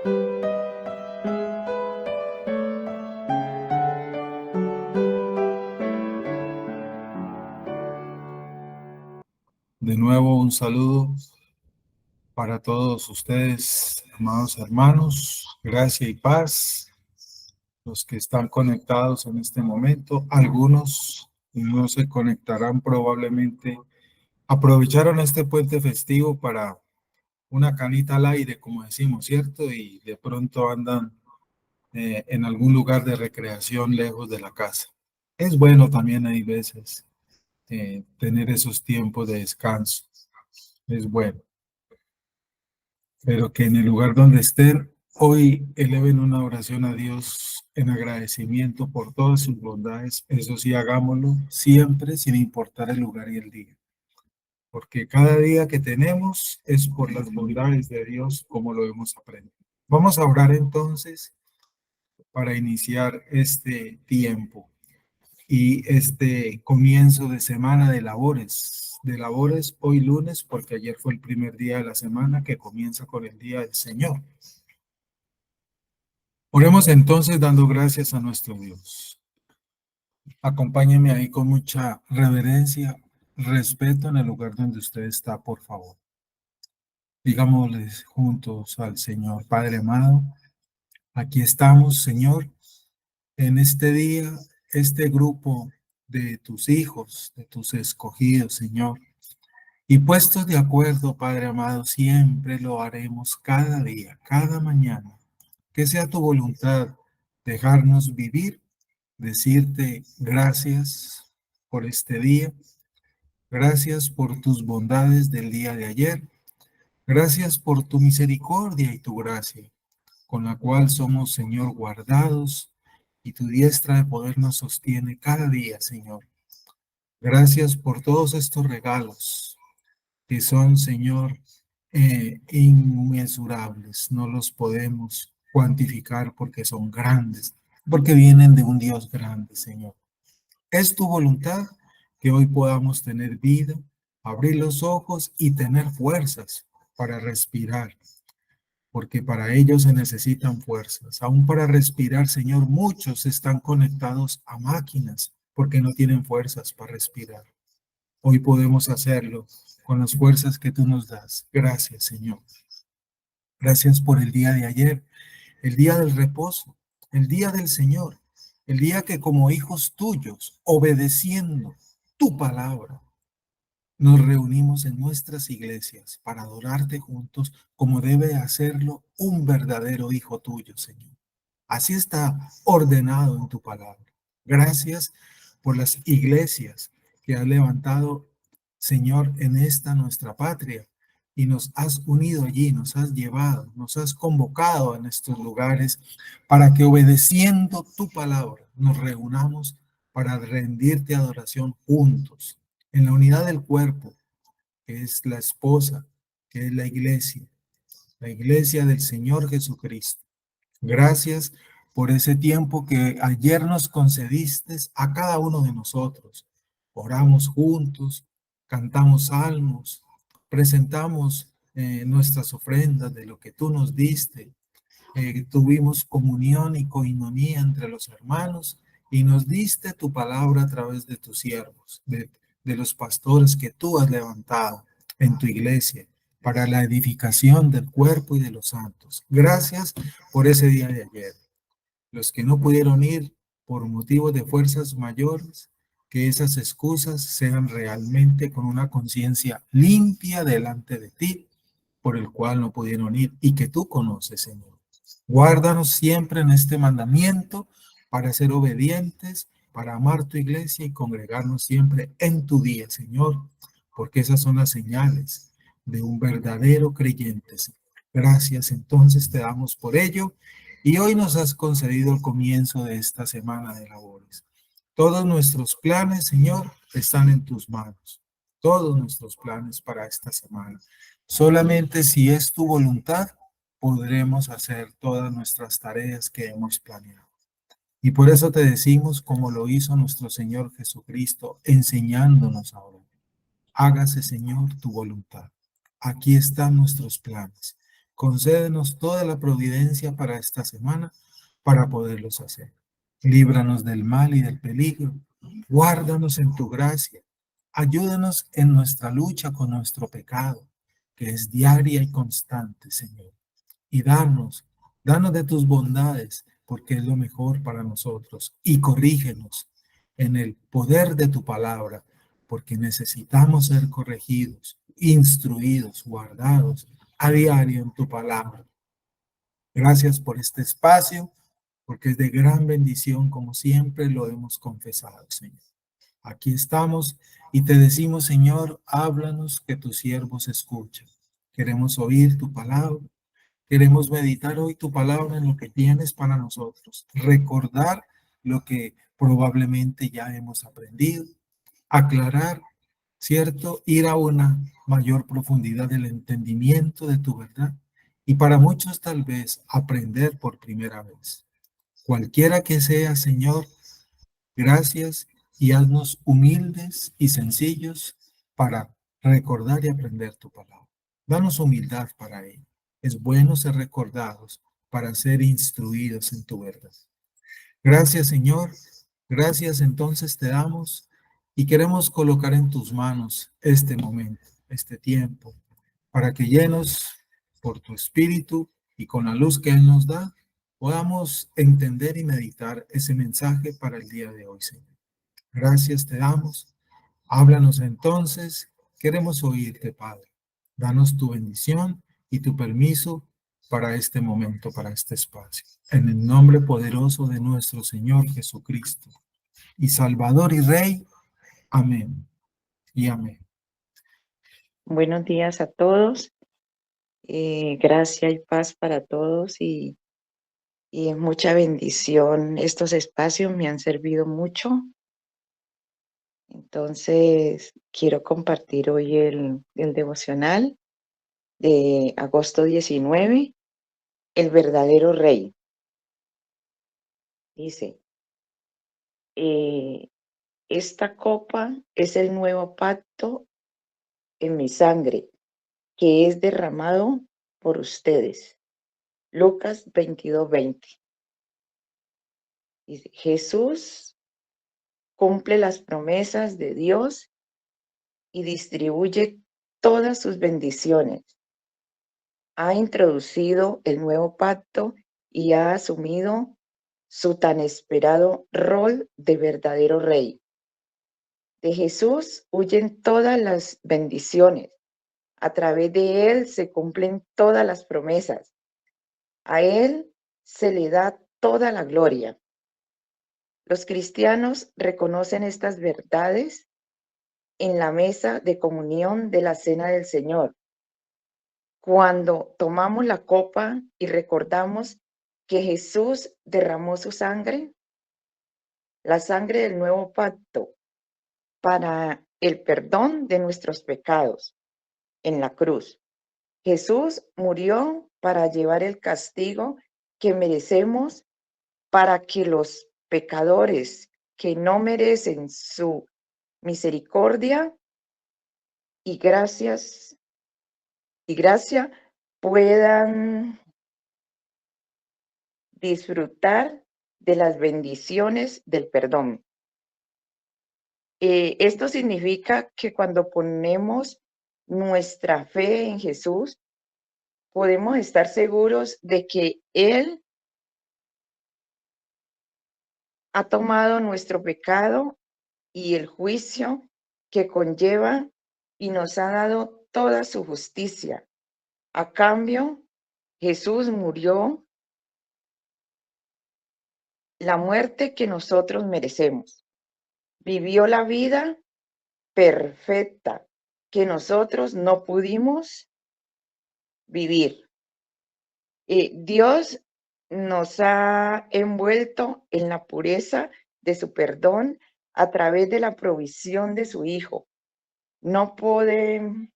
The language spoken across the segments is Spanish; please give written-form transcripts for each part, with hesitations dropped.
De nuevo, un saludo para todos ustedes, amados hermanos. Gracia y paz. Los que están conectados en este momento, algunos no se conectarán probablemente. Aprovecharon este puente festivo para una canita al aire, como decimos, ¿cierto? Y de pronto andan en algún lugar de recreación lejos de la casa. Es bueno también, hay veces, tener esos tiempos de descanso. Es bueno. Pero que en el lugar donde estén, hoy eleven una oración a Dios en agradecimiento por todas sus bondades. Eso sí, hagámoslo siempre sin importar el lugar y el día. Porque cada día que tenemos es por las bondades de Dios, como lo hemos aprendido. Vamos a orar entonces para iniciar este tiempo y este comienzo de semana de labores. De labores hoy lunes, porque ayer fue el primer día de la semana que comienza con el Día del Señor. Oremos entonces dando gracias a nuestro Dios. Acompáñenme ahí con mucha reverencia, respeto en el lugar donde usted está, por favor. Digámosles juntos al Señor, Padre amado, aquí estamos, Señor, en este día, este grupo de tus hijos, de tus escogidos, Señor. Y puestos de acuerdo, Padre amado, siempre lo haremos cada día, cada mañana. Que sea tu voluntad dejarnos vivir, decirte gracias por este día, gracias por tus bondades del día de ayer, gracias por tu misericordia y tu gracia, con la cual somos, Señor, guardados y tu diestra de poder nos sostiene cada día, Señor. Gracias por todos estos regalos que son, Señor, inmensurables. No los podemos cuantificar porque son grandes, porque vienen de un Dios grande, Señor. Es tu voluntad que hoy podamos tener vida, abrir los ojos y tener fuerzas para respirar, porque para ello se necesitan fuerzas. Aún para respirar, Señor, muchos están conectados a máquinas porque no tienen fuerzas para respirar. Hoy podemos hacerlo con las fuerzas que tú nos das. Gracias, Señor. Gracias por el día de ayer, el día del reposo, el día del Señor, el día que como hijos tuyos, obedeciendo tu palabra, nos reunimos en nuestras iglesias para adorarte juntos como debe hacerlo un verdadero hijo tuyo, Señor. Así está ordenado en tu palabra. Gracias por las iglesias que has levantado, Señor, en esta nuestra patria y nos has unido allí, nos has llevado, nos has convocado en estos lugares para que obedeciendo tu palabra nos reunamos para rendirte adoración juntos, en la unidad del cuerpo, que es la esposa, que es la iglesia del Señor Jesucristo. Gracias por ese tiempo que ayer nos concediste a cada uno de nosotros. Oramos juntos, cantamos salmos, presentamos nuestras ofrendas de lo que tú nos diste. Tuvimos comunión y coinonía entre los hermanos y nos diste tu palabra a través de tus siervos, de los pastores que tú has levantado en tu iglesia para la edificación del cuerpo y de los santos. Gracias por ese día de ayer. Los que no pudieron ir por motivos de fuerzas mayores, que esas excusas sean realmente con una conciencia limpia delante de ti, por el cual no pudieron ir y que tú conoces, Señor. Guárdanos siempre en este mandamiento para ser obedientes, para amar tu iglesia y congregarnos siempre en tu día, Señor, porque esas son las señales de un verdadero creyente, Señor. Gracias entonces te damos por ello y hoy nos has concedido el comienzo de esta semana de labores. Todos nuestros planes, Señor, están en tus manos. Todos nuestros planes para esta semana. Solamente si es tu voluntad, podremos hacer todas nuestras tareas que hemos planeado. Y por eso te decimos, como lo hizo nuestro Señor Jesucristo, enseñándonos ahora. Hágase, Señor, tu voluntad. Aquí están nuestros planes. Concédenos toda la providencia para esta semana para poderlos hacer. Líbranos del mal y del peligro. Guárdanos en tu gracia. Ayúdanos en nuestra lucha con nuestro pecado, que es diaria y constante, Señor. Y danos de tus bondades, porque es lo mejor para nosotros. Y corrígenos en el poder de tu palabra, porque necesitamos ser corregidos, instruidos, guardados a diario en tu palabra. Gracias por este espacio, porque es de gran bendición, como siempre lo hemos confesado, Señor. Aquí estamos y te decimos, Señor, háblanos que tus siervos escuchan. Queremos oír tu palabra. Queremos meditar hoy tu palabra en lo que tienes para nosotros, recordar lo que probablemente ya hemos aprendido, aclarar, ¿cierto? Ir a una mayor profundidad del entendimiento de tu verdad y para muchos tal vez aprender por primera vez. Cualquiera que sea, Señor, gracias y haznos humildes y sencillos para recordar y aprender tu palabra. Danos humildad para ello. Es bueno ser recordados para ser instruidos en tu verdad. Gracias, Señor. Gracias entonces te damos y queremos colocar en tus manos este momento, este tiempo, para que llenos por tu espíritu y con la luz que Él nos da, podamos entender y meditar ese mensaje para el día de hoy, Señor. Gracias te damos. Háblanos entonces. Queremos oírte, Padre. Danos tu bendición y tu permiso para este momento, para este espacio. En el nombre poderoso de nuestro Señor Jesucristo y Salvador y Rey. Amén y amén. Buenos días a todos. Gracia y paz para todos y es mucha bendición. Estos espacios me han servido mucho. Entonces, quiero compartir hoy el devocional de agosto 19, el verdadero rey. Dice, eh, esta copa es el nuevo pacto en mi sangre, que es derramado por ustedes. Lucas 22:20. Dice, Jesús cumple las promesas de Dios y distribuye todas sus bendiciones. Ha introducido el nuevo pacto y ha asumido su tan esperado rol de verdadero rey. De Jesús huyen todas las bendiciones. A través de él se cumplen todas las promesas. A él se le da toda la gloria. Los cristianos reconocen estas verdades en la mesa de comunión de la Cena del Señor. Cuando tomamos la copa y recordamos que Jesús derramó su sangre, la sangre del nuevo pacto, para el perdón de nuestros pecados en la cruz. Jesús murió para llevar el castigo que merecemos para que los pecadores que no merecen su misericordia y gracia puedan disfrutar de las bendiciones del perdón. Esto significa que cuando ponemos nuestra fe en Jesús, podemos estar seguros de que Él ha tomado nuestro pecado y el juicio que conlleva y nos ha dado toda su justicia. A cambio, Jesús murió la muerte que nosotros merecemos. Vivió la vida perfecta que nosotros no pudimos vivir. Dios nos ha envuelto en la pureza de su perdón a través de la provisión de su Hijo. No podemos,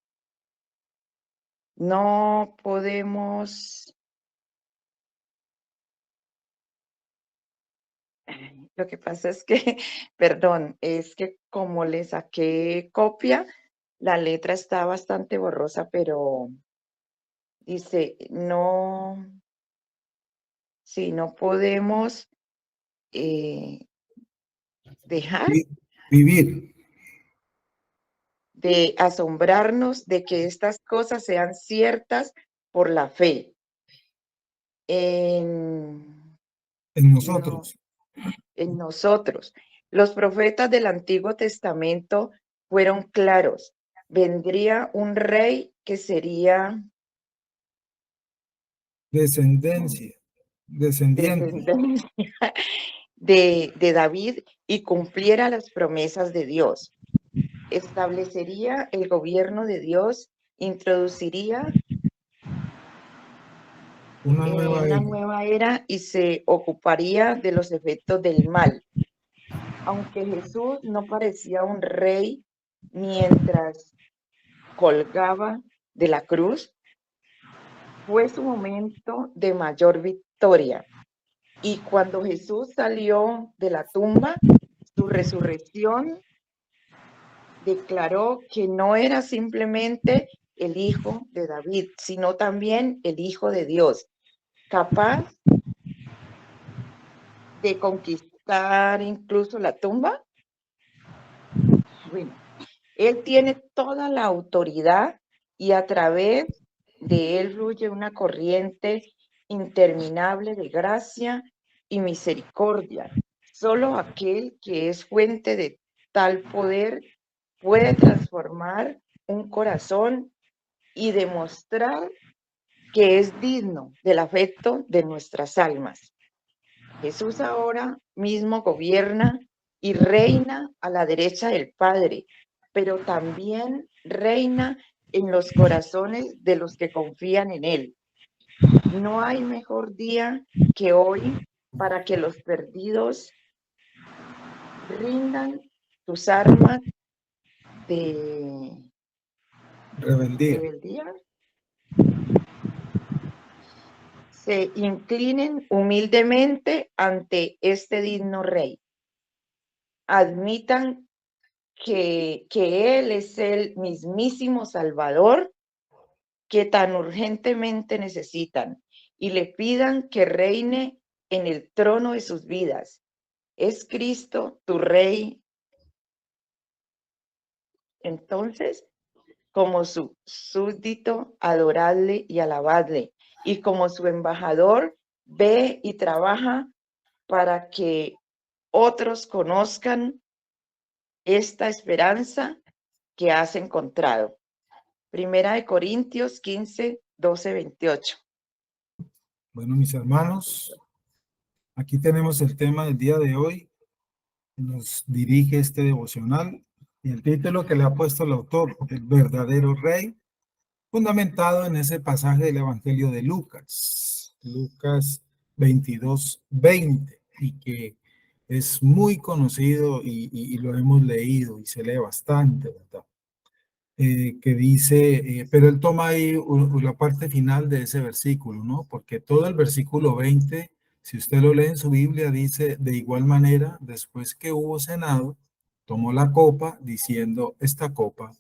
lo que pasa es que, perdón, es que como le saqué copia, la letra está bastante borrosa, pero Dice, no, sí, no podemos dejar Vivir de asombrarnos de que estas cosas sean ciertas por la fe. En, en no, nosotros. en nosotros. Los profetas del Antiguo Testamento fueron claros. Vendría un rey que sería Descendencia, descendiente. descendencia de David y cumpliera las promesas de Dios. Establecería el gobierno de Dios, introduciría Una nueva una era. nueva era y se ocuparía de los efectos del mal. Aunque Jesús no parecía un rey mientras colgaba de la cruz, fue su momento de mayor victoria. Y cuando Jesús salió de la tumba, su resurrección declaró que no era simplemente el hijo de David, sino también el hijo de Dios, capaz de conquistar incluso la tumba. Bueno, él tiene toda la autoridad y a través de él fluye una corriente interminable de gracia y misericordia. Solo aquel que es fuente de tal poder puede transformar un corazón y demostrar que es digno del afecto de nuestras almas. Jesús ahora mismo gobierna y reina a la derecha del Padre, pero también reina en los corazones de los que confían en Él. No hay mejor día que hoy para que los perdidos rindan sus armas de Rebeldía. rebeldía, se inclinen humildemente ante este digno Rey. Admitan que Él es el mismísimo Salvador que tan urgentemente necesitan y le pidan que reine en el trono de sus vidas. ¿Es Cristo tu Rey? Entonces, como su súbdito, adoradle y alabadle, y como su embajador, ve y trabaja para que otros conozcan esta esperanza que has encontrado. Primera de Corintios 15, 12, 28. Bueno, mis hermanos, aquí tenemos el tema del día de hoy. Nos dirige este devocional y el título que le ha puesto el autor, El verdadero rey, fundamentado en ese pasaje del Evangelio de Lucas, Lucas 22:20, y que es muy conocido y lo hemos leído y se lee bastante, ¿verdad? Que dice, pero él toma ahí la parte final de ese versículo, ¿no? Porque todo el versículo 20, si usted lo lee en su Biblia, dice, de igual manera, después que hubo cenado, tomó la copa, diciendo, esta copa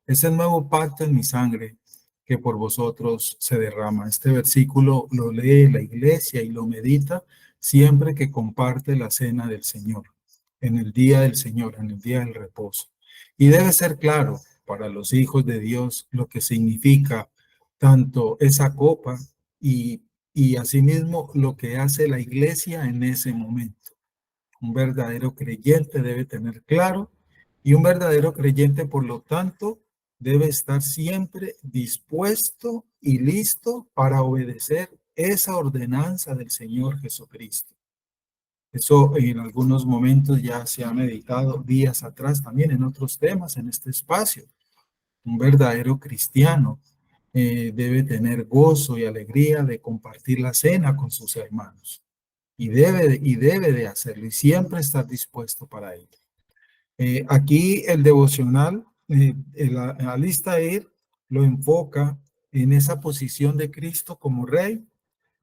es el nuevo pacto en mi sangre, que por vosotros se derrama. Este versículo lo lee la iglesia y lo medita siempre que comparte la cena del Señor, en el día del Señor, en el día del reposo. Y debe ser claro para los hijos de Dios lo que significa tanto esa copa y asimismo lo que hace la iglesia en ese momento. Un verdadero creyente debe tener claro y un verdadero creyente, por lo tanto, debe estar siempre dispuesto y listo para obedecer esa ordenanza del Señor Jesucristo. Eso en algunos momentos ya se ha meditado días atrás también en otros temas en este espacio. Un verdadero cristiano debe tener gozo y alegría de compartir la cena con sus hermanos y debe de hacerlo y siempre estar dispuesto para ello. Aquí el devocional, la lista ir lo enfoca en esa posición de Cristo como rey,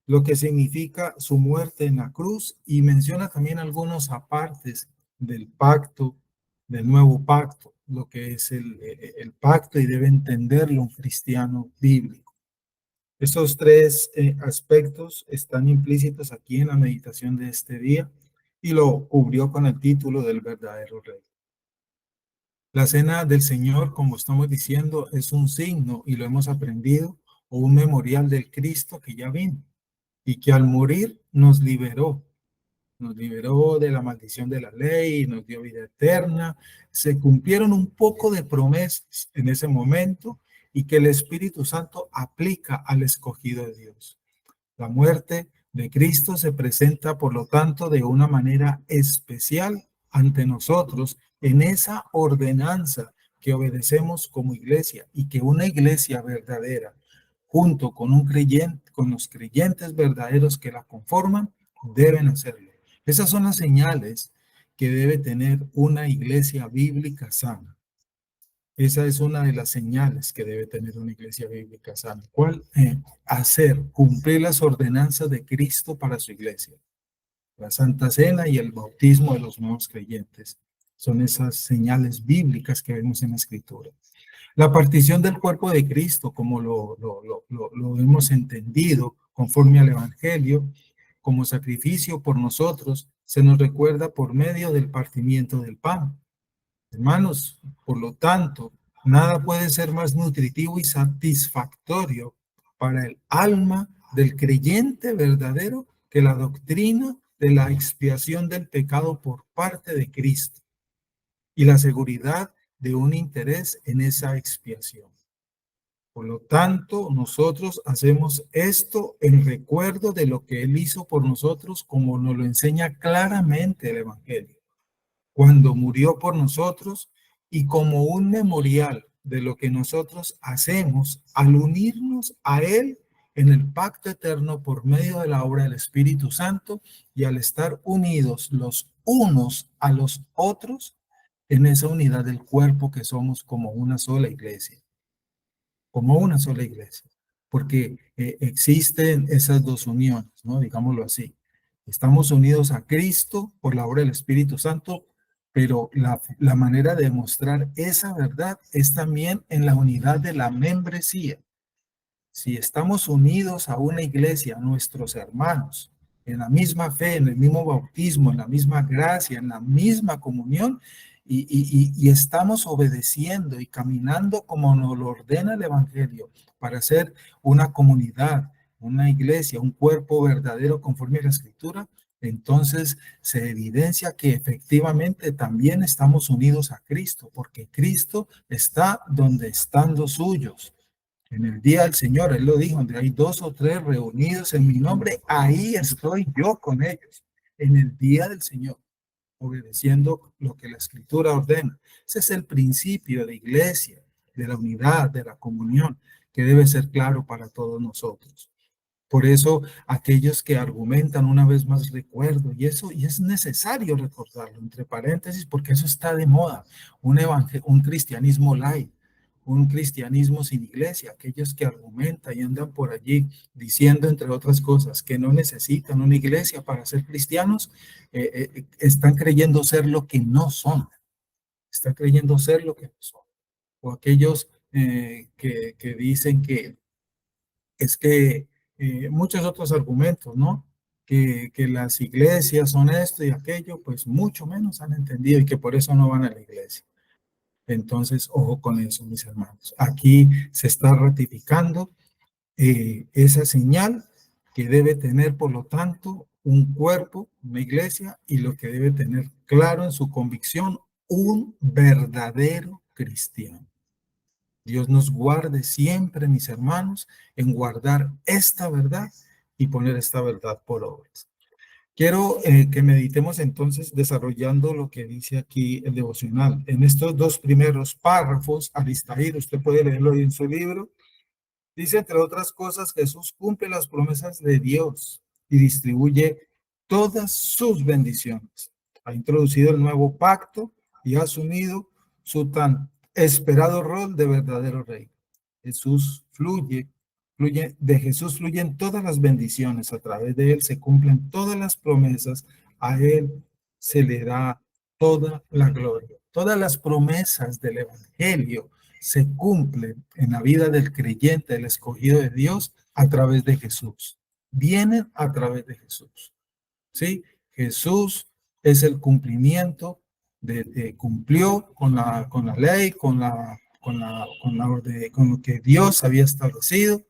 lo que significa su muerte en la cruz y menciona también algunos apartes del pacto, del nuevo pacto, lo que es el pacto y debe entenderlo un cristiano bíblico. Estos tres aspectos están implícitos aquí en la meditación de este día y lo cubrió con el título del verdadero rey. La cena del Señor, como estamos diciendo, es un signo, y lo hemos aprendido, o un memorial del Cristo que ya vino y que al morir nos liberó de la maldición de la ley, nos dio vida eterna. Se cumplieron un poco de promesas en ese momento y que el Espíritu Santo aplica al escogido de Dios. La muerte de Cristo se presenta, por lo tanto, de una manera especial ante nosotros en esa ordenanza que obedecemos como iglesia, y que una iglesia verdadera, junto con un creyente, con los creyentes verdaderos que la conforman, deben hacerlo. Esas son las señales que debe tener una iglesia bíblica sana. Esa es una de las señales que debe tener una iglesia bíblica sana. ¿Cuál? Hacer, cumplir las ordenanzas de Cristo para su iglesia. La Santa Cena y el bautismo de los nuevos creyentes son esas señales bíblicas que vemos en la Escritura. La partición del cuerpo de Cristo, como lo hemos entendido conforme al Evangelio, como sacrificio por nosotros, se nos recuerda por medio del partimiento del pan. Hermanos, por lo tanto, nada puede ser más nutritivo y satisfactorio para el alma del creyente verdadero que la doctrina de la expiación del pecado por parte de Cristo y la seguridad de un interés en esa expiación. Por lo tanto, nosotros hacemos esto en recuerdo de lo que Él hizo por nosotros, como nos lo enseña claramente el Evangelio, cuando murió por nosotros, y como un memorial de lo que nosotros hacemos al unirnos a Él en el pacto eterno por medio de la obra del Espíritu Santo, y al estar unidos los unos a los otros en esa unidad del cuerpo que somos como una sola iglesia. Como una sola iglesia, porque existen esas dos uniones, ¿no? Digámoslo así. Estamos unidos a Cristo por la obra del Espíritu Santo, pero la manera de mostrar esa verdad es también en la unidad de la membresía. Si estamos unidos a una iglesia, nuestros hermanos, en la misma fe, en el mismo bautismo, en la misma gracia, en la misma comunión, y estamos obedeciendo y caminando como nos lo ordena el Evangelio para ser una comunidad, una iglesia, un cuerpo verdadero conforme a la Escritura, entonces se evidencia que efectivamente también estamos unidos a Cristo, porque Cristo está donde están los suyos. En el día del Señor, Él lo dijo, donde hay 2 o 3 reunidos en mi nombre, ahí estoy yo con ellos. En el día del Señor, obedeciendo lo que la Escritura ordena. Ese es el principio de iglesia, de la unidad, de la comunión, que debe ser claro para todos nosotros. Por eso, aquellos que argumentan, una vez más recuerdo, y es necesario recordarlo, entre paréntesis, porque eso está de moda, un cristianismo light, un cristianismo sin iglesia, aquellos que argumentan y andan por allí diciendo, entre otras cosas, que no necesitan una iglesia para ser cristianos, están creyendo ser lo que no son, están creyendo ser lo que no son. O aquellos que dicen que es que muchos otros argumentos, ¿no? Que las iglesias son esto y aquello, pues mucho menos han entendido, y que por eso no van a la iglesia. Entonces, ojo con eso, mis hermanos. Aquí se está ratificando esa señal que debe tener, por lo tanto, un cuerpo, una iglesia, y lo que debe tener claro en su convicción, un verdadero cristiano. Dios nos guarde siempre, mis hermanos, en guardar esta verdad y poner esta verdad por obras. Quiero que meditemos entonces desarrollando lo que dice aquí el devocional. En estos 2 primeros párrafos, Aristair, usted puede leerlo ahí en su libro, dice, entre otras cosas, Jesús cumple las promesas de Dios y distribuye todas sus bendiciones. Ha introducido el nuevo pacto y ha asumido su tan esperado rol de verdadero rey. De Jesús fluyen todas las bendiciones, a través de él se cumplen todas las promesas, a él se le da toda la gloria. Todas las promesas del Evangelio se cumplen en la vida del creyente, del escogido de Dios, a través de Jesús. Vienen a través de Jesús. ¿Sí? Jesús es el cumplimiento cumplió con la ley, con lo que Dios había establecido,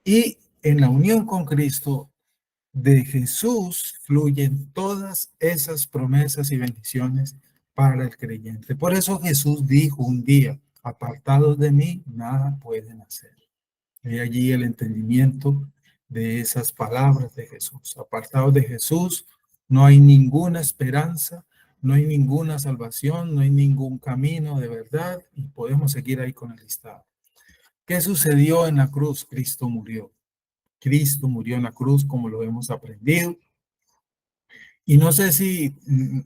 y en la unión con Cristo de Jesús fluyen todas esas promesas y bendiciones para el creyente. Por eso Jesús dijo un día: apartados de mí, nada pueden hacer. Hay allí el entendimiento de esas palabras de Jesús. Apartados de Jesús, no hay ninguna esperanza, no hay ninguna salvación, no hay ningún camino de verdad, y podemos seguir ahí con el listado. ¿Qué sucedió en la cruz? Cristo murió. Cristo murió en la cruz, como lo hemos aprendido. Y no sé si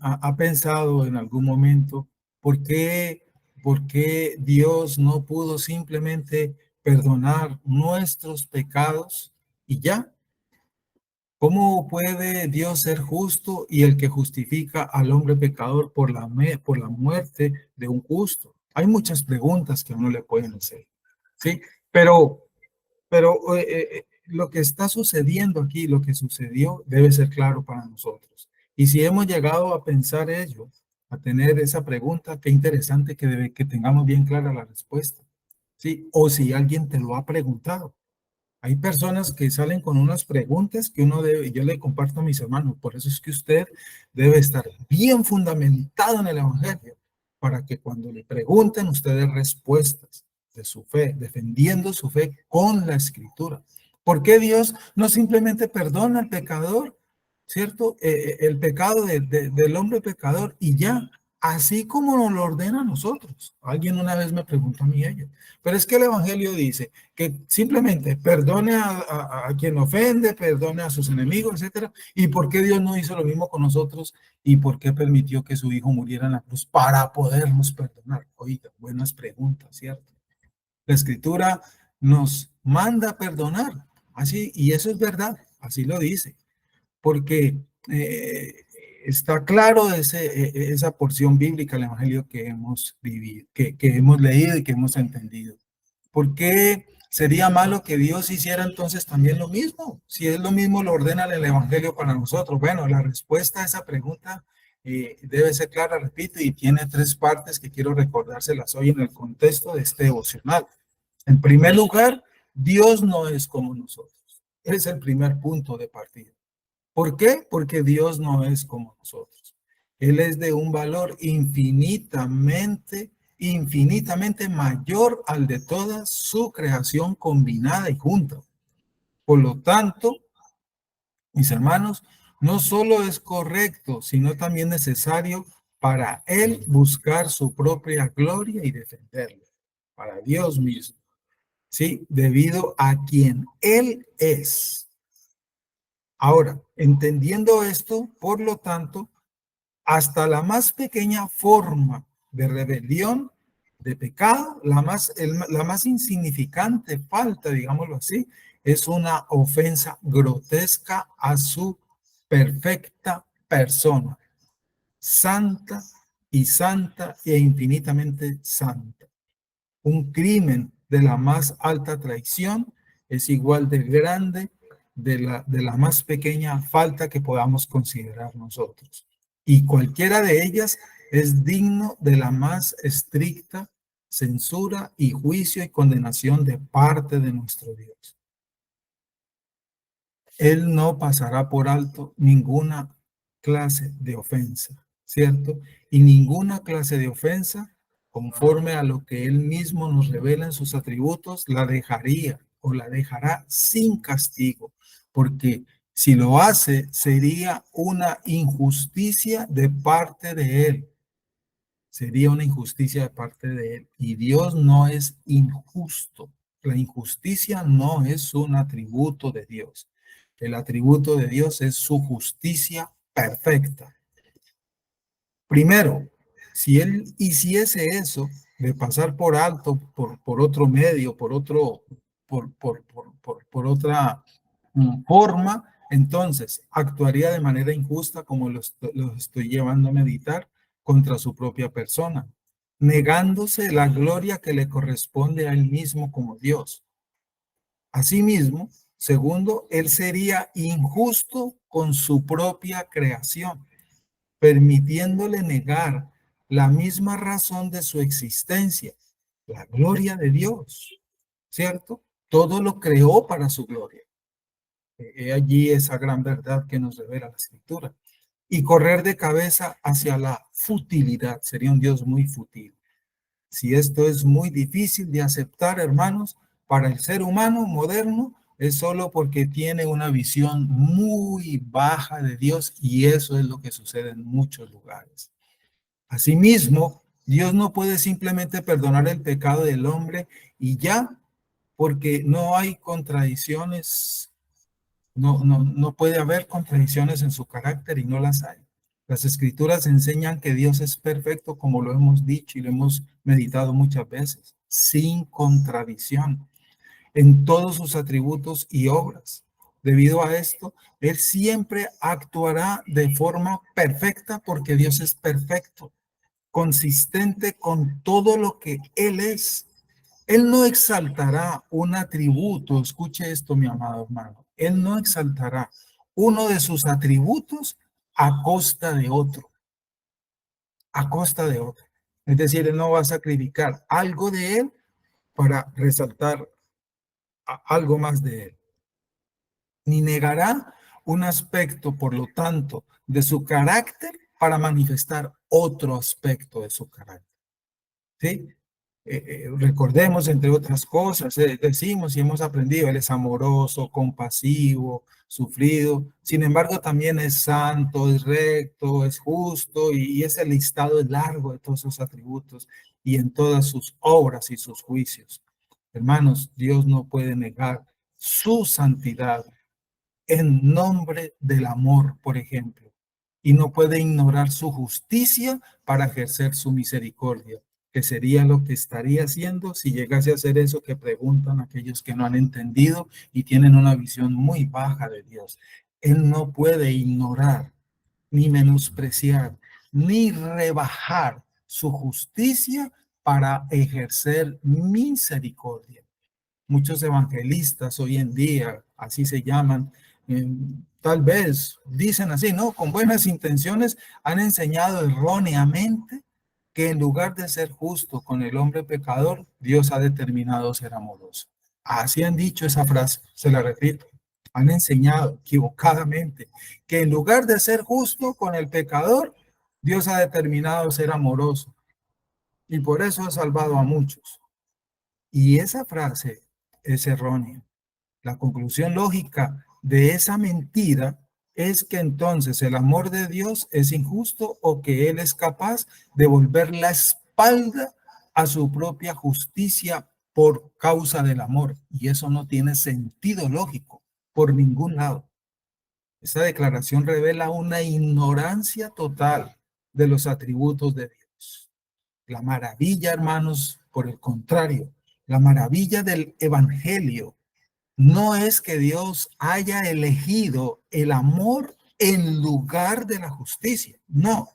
ha pensado en algún momento por qué Dios no pudo simplemente perdonar nuestros pecados y ya. ¿Cómo puede Dios ser justo y el que justifica al hombre pecador por la muerte de un justo? Hay muchas preguntas que uno le pueden hacer, ¿sí? Pero lo que está sucediendo aquí, lo que sucedió, debe ser claro para nosotros. Y si hemos llegado a pensar ello, a tener esa pregunta, qué interesante que tengamos bien clara la respuesta, ¿sí? O si alguien te lo ha preguntado. Hay personas que salen con unas preguntas que uno debe, yo le comparto a mis hermanos, por eso es que usted debe estar bien fundamentado en el Evangelio, para que cuando le pregunten usted dé respuestas de su fe, defendiendo su fe con la Escritura. ¿Por qué Dios no simplemente perdona al pecador, cierto? El pecado del hombre pecador y ya, así como nos lo ordena a nosotros. Alguien una vez me preguntó a mí ello, pero es que el Evangelio dice que simplemente perdone a quien ofende, perdone a sus enemigos, etcétera. ¿Y por qué Dios no hizo lo mismo con nosotros? ¿Y por qué permitió que su hijo muriera en la cruz para podernos perdonar? Oiga, buenas preguntas, ¿cierto? La Escritura nos manda a perdonar, así, y eso es verdad, así lo dice, porque está claro esa porción bíblica del Evangelio que hemos vivido, que hemos leído y que hemos entendido. ¿Por qué sería malo que Dios hiciera entonces también lo mismo? Si es lo mismo, lo ordena el Evangelio para nosotros. Bueno, la respuesta a esa pregunta debe ser clara, repito, y tiene tres partes que quiero recordárselas hoy en el contexto de este devocional. En primer lugar, Dios no es como nosotros. Ese es el primer punto de partida. ¿Por qué? Porque Dios no es como nosotros. Él es de un valor infinitamente mayor al de toda su creación combinada y junta. Por lo tanto, mis hermanos, no solo es correcto, sino también necesario para Él buscar su propia gloria y defenderla, para Dios mismo, ¿sí? Debido a quien Él es. Ahora, entendiendo esto, por lo tanto, hasta la más pequeña forma de rebelión, de pecado, la más insignificante falta, digámoslo así, es una ofensa grotesca a su perfecta persona, santa e infinitamente santa. Un crimen de la más alta traición es igual de grande de la más pequeña falta que podamos considerar nosotros. Y cualquiera de ellas es digno de la más estricta censura y juicio y condenación de parte de nuestro Dios. Él no pasará por alto ninguna clase de ofensa, ¿cierto? Y ninguna clase de ofensa, conforme a lo que Él mismo nos revela en sus atributos, la dejaría o la dejará sin castigo, porque si lo hace, sería una injusticia de parte de Él. Sería una injusticia de parte de Él. Y Dios no es injusto. La injusticia no es un atributo de Dios. El atributo de Dios es su justicia perfecta. Primero, si Él hiciese eso, de pasar por alto, por otro medio, por otra forma, entonces actuaría de manera injusta, como los estoy llevando a meditar, contra su propia persona, negándose la gloria que le corresponde a Él mismo como Dios. Asimismo, segundo, él sería injusto con su propia creación, permitiéndole negar la misma razón de su existencia, la gloria de Dios, ¿cierto? Todo lo creó para su gloria. He allí esa gran verdad que nos revela la Escritura. Y correr de cabeza hacia la futilidad. Sería un Dios muy fútil. Si esto es muy difícil de aceptar, hermanos, para el ser humano moderno, es solo porque tiene una visión muy baja de Dios y eso es lo que sucede en muchos lugares. Asimismo, Dios no puede simplemente perdonar el pecado del hombre y ya, porque no hay contradicciones, no puede haber contradicciones en su carácter y no las hay. Las escrituras enseñan que Dios es perfecto, como lo hemos dicho y lo hemos meditado muchas veces, sin contradicción en todos sus atributos y obras. Debido a esto, Él siempre actuará de forma perfecta porque Dios es perfecto, consistente con todo lo que Él es. Él no exaltará un atributo, escuche esto, mi amado hermano, Él no exaltará uno de sus atributos a costa de otro, a costa de otro. Es decir, Él no va a sacrificar algo de Él para resaltar algo más de Él, ni negará un aspecto, por lo tanto, de su carácter para manifestar otro aspecto de su carácter. ¿Sí? Recordemos, entre otras cosas, decimos y hemos aprendido, Él es amoroso, compasivo, sufrido, sin embargo también es santo, es recto, es justo y ese listado es largo de todos sus atributos y en todas sus obras y sus juicios. Hermanos, Dios no puede negar su santidad en nombre del amor, por ejemplo, y no puede ignorar su justicia para ejercer su misericordia, que sería lo que estaría haciendo si llegase a hacer eso que preguntan aquellos que no han entendido y tienen una visión muy baja de Dios. Él no puede ignorar, ni menospreciar, ni rebajar su justicia para ejercer misericordia. Muchos evangelistas hoy en día, así se llaman, tal vez dicen así, ¿no? Con buenas intenciones han enseñado erróneamente que en lugar de ser justo con el hombre pecador, Dios ha determinado ser amoroso. Así han dicho esa frase, se la repito. Han enseñado equivocadamente que en lugar de ser justo con el pecador, Dios ha determinado ser amoroso. Y por eso ha salvado a muchos. Y esa frase es errónea. La conclusión lógica de esa mentira es que entonces el amor de Dios es injusto o que Él es capaz de volver la espalda a su propia justicia por causa del amor. Y eso no tiene sentido lógico por ningún lado. Esa declaración revela una ignorancia total de los atributos de Dios. La maravilla, hermanos, por el contrario, la maravilla del Evangelio no es que Dios haya elegido el amor en lugar de la justicia, no,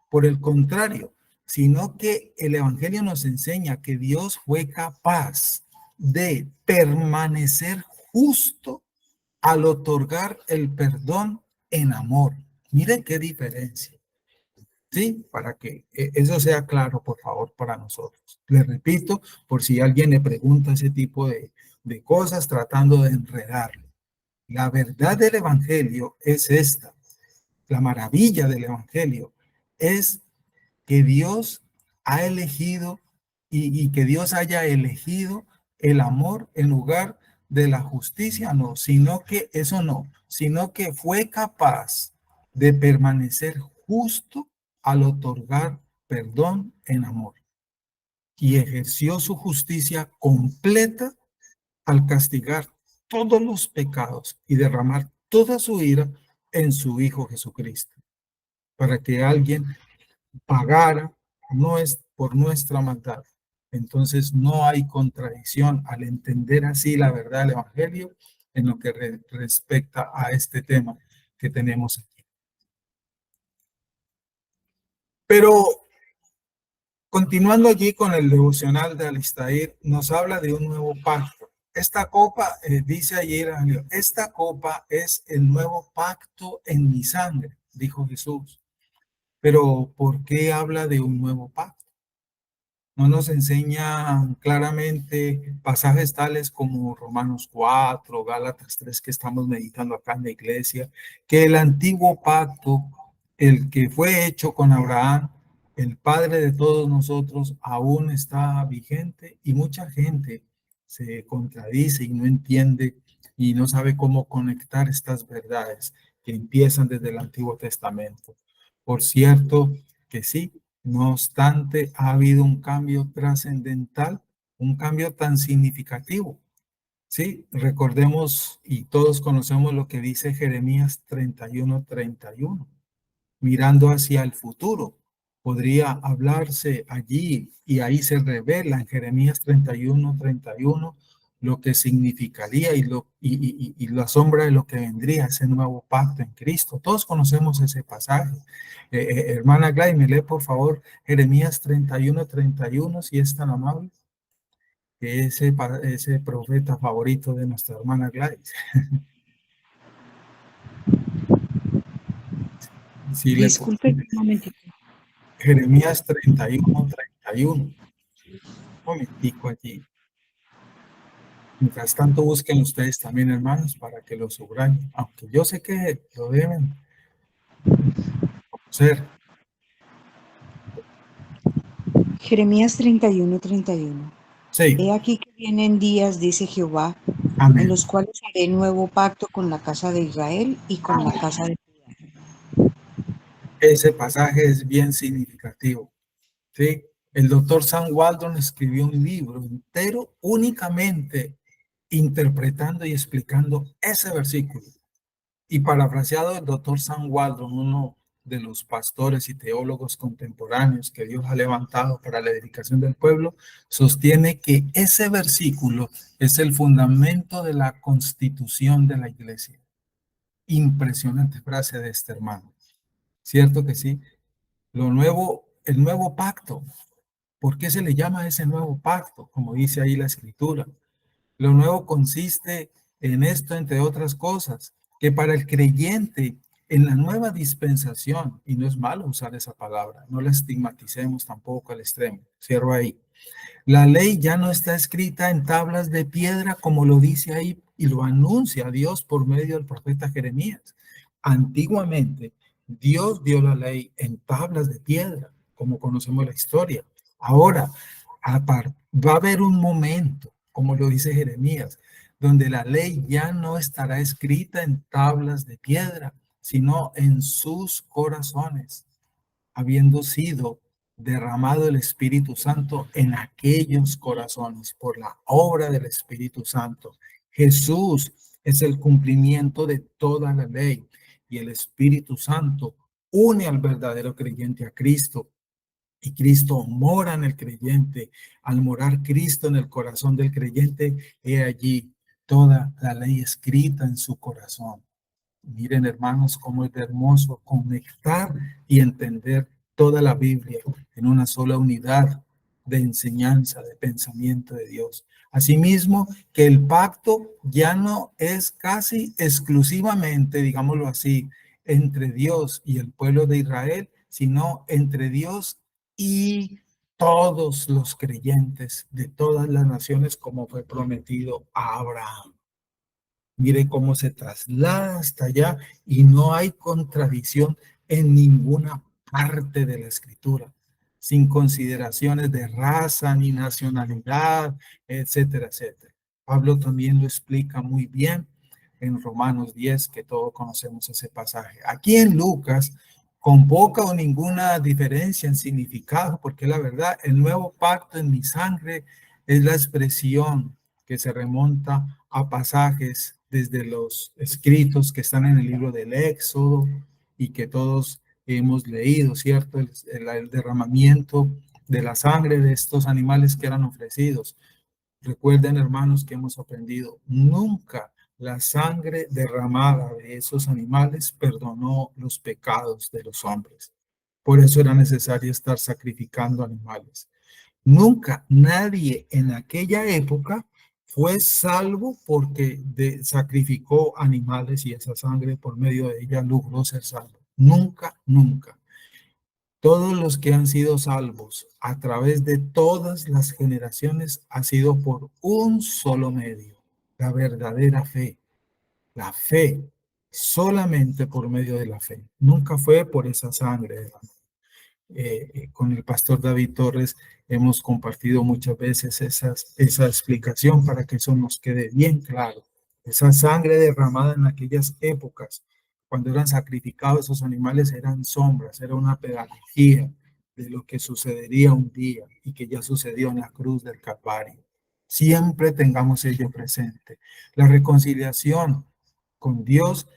por el contrario, sino que el Evangelio nos enseña que Dios fue capaz de permanecer justo al otorgar el perdón en amor. Miren qué diferencia. Sí, para que eso sea claro, por favor, para nosotros. Les repito, por si alguien le pregunta ese tipo de cosas, tratando de enredarlo. La verdad del Evangelio es esta. La maravilla del Evangelio es que Dios ha elegido y que Dios haya elegido el amor en lugar de la justicia, no, sino que eso no, sino que fue capaz de permanecer justo al otorgar perdón en amor y ejerció su justicia completa al castigar todos los pecados y derramar toda su ira en su Hijo Jesucristo, para que alguien pagara no es por nuestra maldad. Entonces no hay contradicción al entender así la verdad del Evangelio en lo que respecta a este tema que tenemos aquí. Pero continuando allí con el devocional de Alistair, nos habla de un nuevo pacto. esta copa, dice ayer, esta copa es el nuevo pacto en mi sangre, dijo Jesús. Pero ¿por qué habla de un nuevo pacto? No nos enseña claramente pasajes tales como Romanos 4, Gálatas 3, que estamos meditando acá en la iglesia, que el antiguo pacto, el que fue hecho con Abraham, el padre de todos nosotros, aún está vigente y mucha gente se contradice y no entiende y no sabe cómo conectar estas verdades que empiezan desde el Antiguo Testamento. Por cierto que sí. No obstante, ha habido un cambio trascendental, un cambio tan significativo. Sí, recordemos y todos conocemos lo que dice Jeremías 31:31, mirando hacia el futuro. Podría hablarse allí y ahí se revela en Jeremías 31:31 lo que significaría y la sombra de lo que vendría, ese nuevo pacto en Cristo. Todos conocemos ese pasaje. Hermana Gladys, me lee por favor Jeremías 31:31, si es tan amable, que ese profeta favorito de nuestra hermana Gladys. Si le Disculpe un momentito. Jeremías 31:31. Un momentico allí. Mientras tanto, busquen ustedes también, hermanos, para que lo subrayen, aunque yo sé que lo deben conocer. Jeremías 31:31. Sí, He aquí que vienen días, dice Jehová, en amén. los cuales haré nuevo pacto con la casa de Israel y con la casa de Judá. Ese pasaje es bien significativo. ¿Sí? El doctor Sam Waldron escribió un libro entero únicamente interpretando y explicando ese versículo. Y parafraseado el doctor Sam Waldron, uno de los pastores y teólogos contemporáneos que Dios ha levantado para la edificación del pueblo, sostiene que ese versículo es el fundamento de la constitución de la iglesia. Impresionante frase de este hermano. ¿Cierto que sí? Lo nuevo, el nuevo pacto. ¿Por qué se le llama ese nuevo pacto? Como dice ahí la escritura. Lo nuevo consiste en esto, entre otras cosas, que para el creyente en la nueva dispensación, y no es malo usar esa palabra, no la estigmaticemos tampoco al extremo, cierro ahí. La ley ya no está escrita en tablas de piedra como lo dice ahí y lo anuncia Dios por medio del profeta Jeremías. Antiguamente, Dios dio la ley en tablas de piedra, como conocemos la historia. Ahora, va a haber un momento, como lo dice Jeremías, donde la ley ya no estará escrita en tablas de piedra, sino en sus corazones, habiendo sido derramado el Espíritu Santo en aquellos corazones por la obra del Espíritu Santo. Jesús es el cumplimiento de toda la ley y el Espíritu Santo une al verdadero creyente a Cristo y Cristo mora en el creyente. Al morar Cristo en el corazón del creyente, he allí toda la ley escrita en su corazón. Miren, hermanos, cómo es hermoso conectar y entender toda la Biblia en una sola unidad de enseñanza, de pensamiento de Dios. Asimismo, que el pacto ya no es casi exclusivamente, digámoslo así, entre Dios y el pueblo de Israel, sino entre Dios y todos los creyentes de todas las naciones, como fue prometido a Abraham. Mire cómo se traslada hasta allá y no hay contradicción en ninguna parte de la escritura, sin consideraciones de raza ni nacionalidad, etcétera, etcétera. Pablo también lo explica muy bien en Romanos 10, que todos conocemos ese pasaje. Aquí en Lucas, con poca o ninguna diferencia en significado, porque la verdad, el nuevo pacto en mi sangre es la expresión que se remonta a pasajes desde los escritos que están en el libro del Éxodo y que todos hemos leído, ¿cierto? El derramamiento de la sangre de estos animales que eran ofrecidos. Recuerden, hermanos, que hemos aprendido, nunca la sangre derramada de esos animales perdonó los pecados de los hombres. Por eso era necesario estar sacrificando animales. Nunca nadie en aquella época fue salvo porque sacrificó animales y esa sangre por medio de ella logró ser salvo. Nunca, nunca. Todos los que han sido salvos a través de todas las generaciones ha sido por un solo medio, la verdadera fe. La fe, solamente por medio de la fe. Nunca fue por esa sangre. Con el pastor David Torres hemos compartido muchas veces esa explicación para que eso nos quede bien claro. Esa sangre derramada en aquellas épocas, cuando eran sacrificados esos animales, eran sombras, era una pedagogía de lo que sucedería un día y que ya sucedió en la cruz del Calvario. Siempre tengamos ello presente. La reconciliación con Dios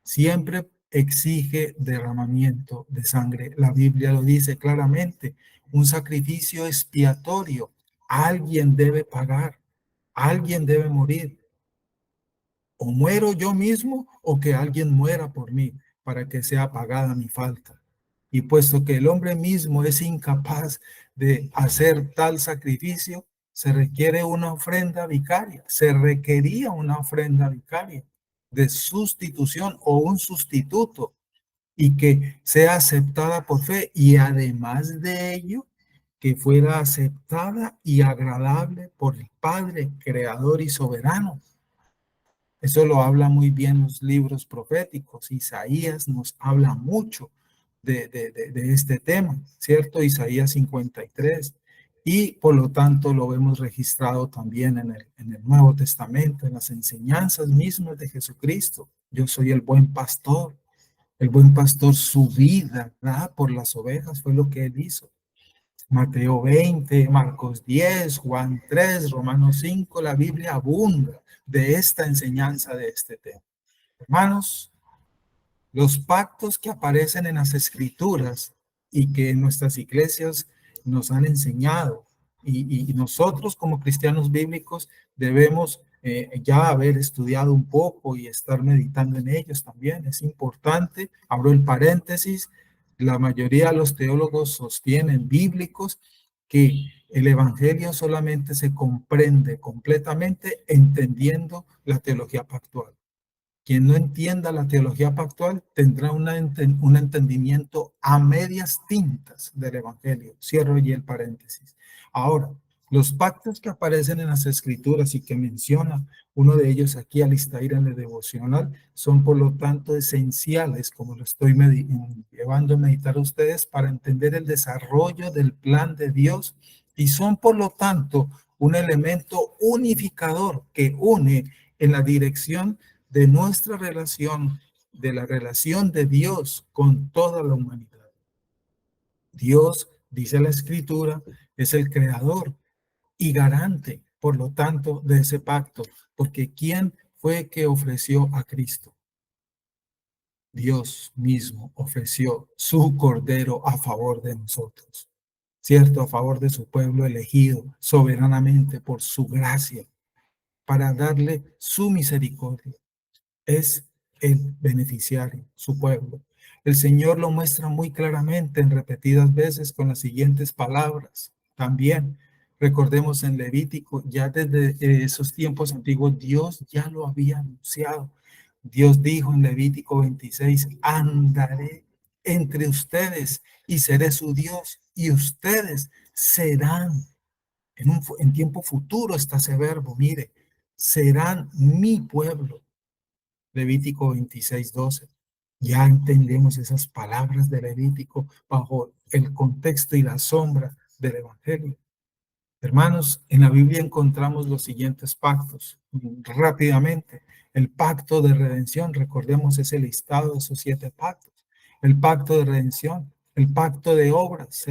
siempre exige derramamiento de sangre. La Biblia lo dice claramente, un sacrificio expiatorio. Alguien debe pagar, alguien debe morir. O muero yo mismo o que alguien muera por mí para que sea pagada mi falta. Y puesto que el hombre mismo es incapaz de hacer tal sacrificio, se requiere una ofrenda vicaria, se requería una ofrenda vicaria de sustitución o un sustituto y que sea aceptada por fe y además de ello, que fuera aceptada y agradable por el Padre, Creador y Soberano. Eso lo habla muy bien los libros proféticos. Isaías nos habla mucho de este tema, ¿cierto? Isaías 53. Y por lo tanto lo vemos registrado también en el Nuevo Testamento, en las enseñanzas mismas de Jesucristo. Yo soy el buen pastor. El buen pastor, su vida, ¿verdad? Por las ovejas fue lo que él hizo. Mateo 20, Marcos 10, Juan 3, Romanos 5, la Biblia abunda de esta enseñanza de este tema. Hermanos, los pactos que aparecen en las escrituras y que en nuestras iglesias nos han enseñado y nosotros como cristianos bíblicos debemos ya haber estudiado un poco y estar meditando en ellos también. Es importante, abro el paréntesis, la mayoría de los teólogos sostienen bíblicos que el evangelio solamente se comprende completamente entendiendo la teología pactual. Quien no entienda la teología pactual tendrá un entendimiento a medias tintas del Evangelio. Cierro y el paréntesis. Ahora, los pactos que aparecen en las Escrituras y que menciona uno de ellos aquí, Alistair, en el devocional, son por lo tanto esenciales, como lo estoy llevando a meditar a ustedes, para entender el desarrollo del plan de Dios y son por lo tanto un elemento unificador que une en la dirección de nuestra relación, de la relación de Dios con toda la humanidad. Dios, dice la Escritura, es el creador y garante, por lo tanto, de ese pacto, porque ¿quién fue que ofreció a Cristo? Dios mismo ofreció su Cordero a favor de nosotros, ¿cierto? A favor de su pueblo elegido soberanamente por su gracia, para darle su misericordia. Es el beneficiario, su pueblo. El Señor lo muestra muy claramente en repetidas veces con las siguientes palabras. También recordemos en Levítico, ya desde esos tiempos antiguos, Dios ya lo había anunciado. Dios dijo en Levítico 26, andaré entre ustedes y seré su Dios y ustedes serán, en tiempo futuro está ese verbo, mire, serán mi pueblo. Levítico 26, 12. Ya entendemos esas palabras de Levítico bajo el contexto y la sombra del Evangelio. Hermanos, en la Biblia encontramos los siguientes pactos. Rápidamente, el pacto de redención, recordemos ese listado de esos 7 pactos. El pacto de redención, el pacto de obras,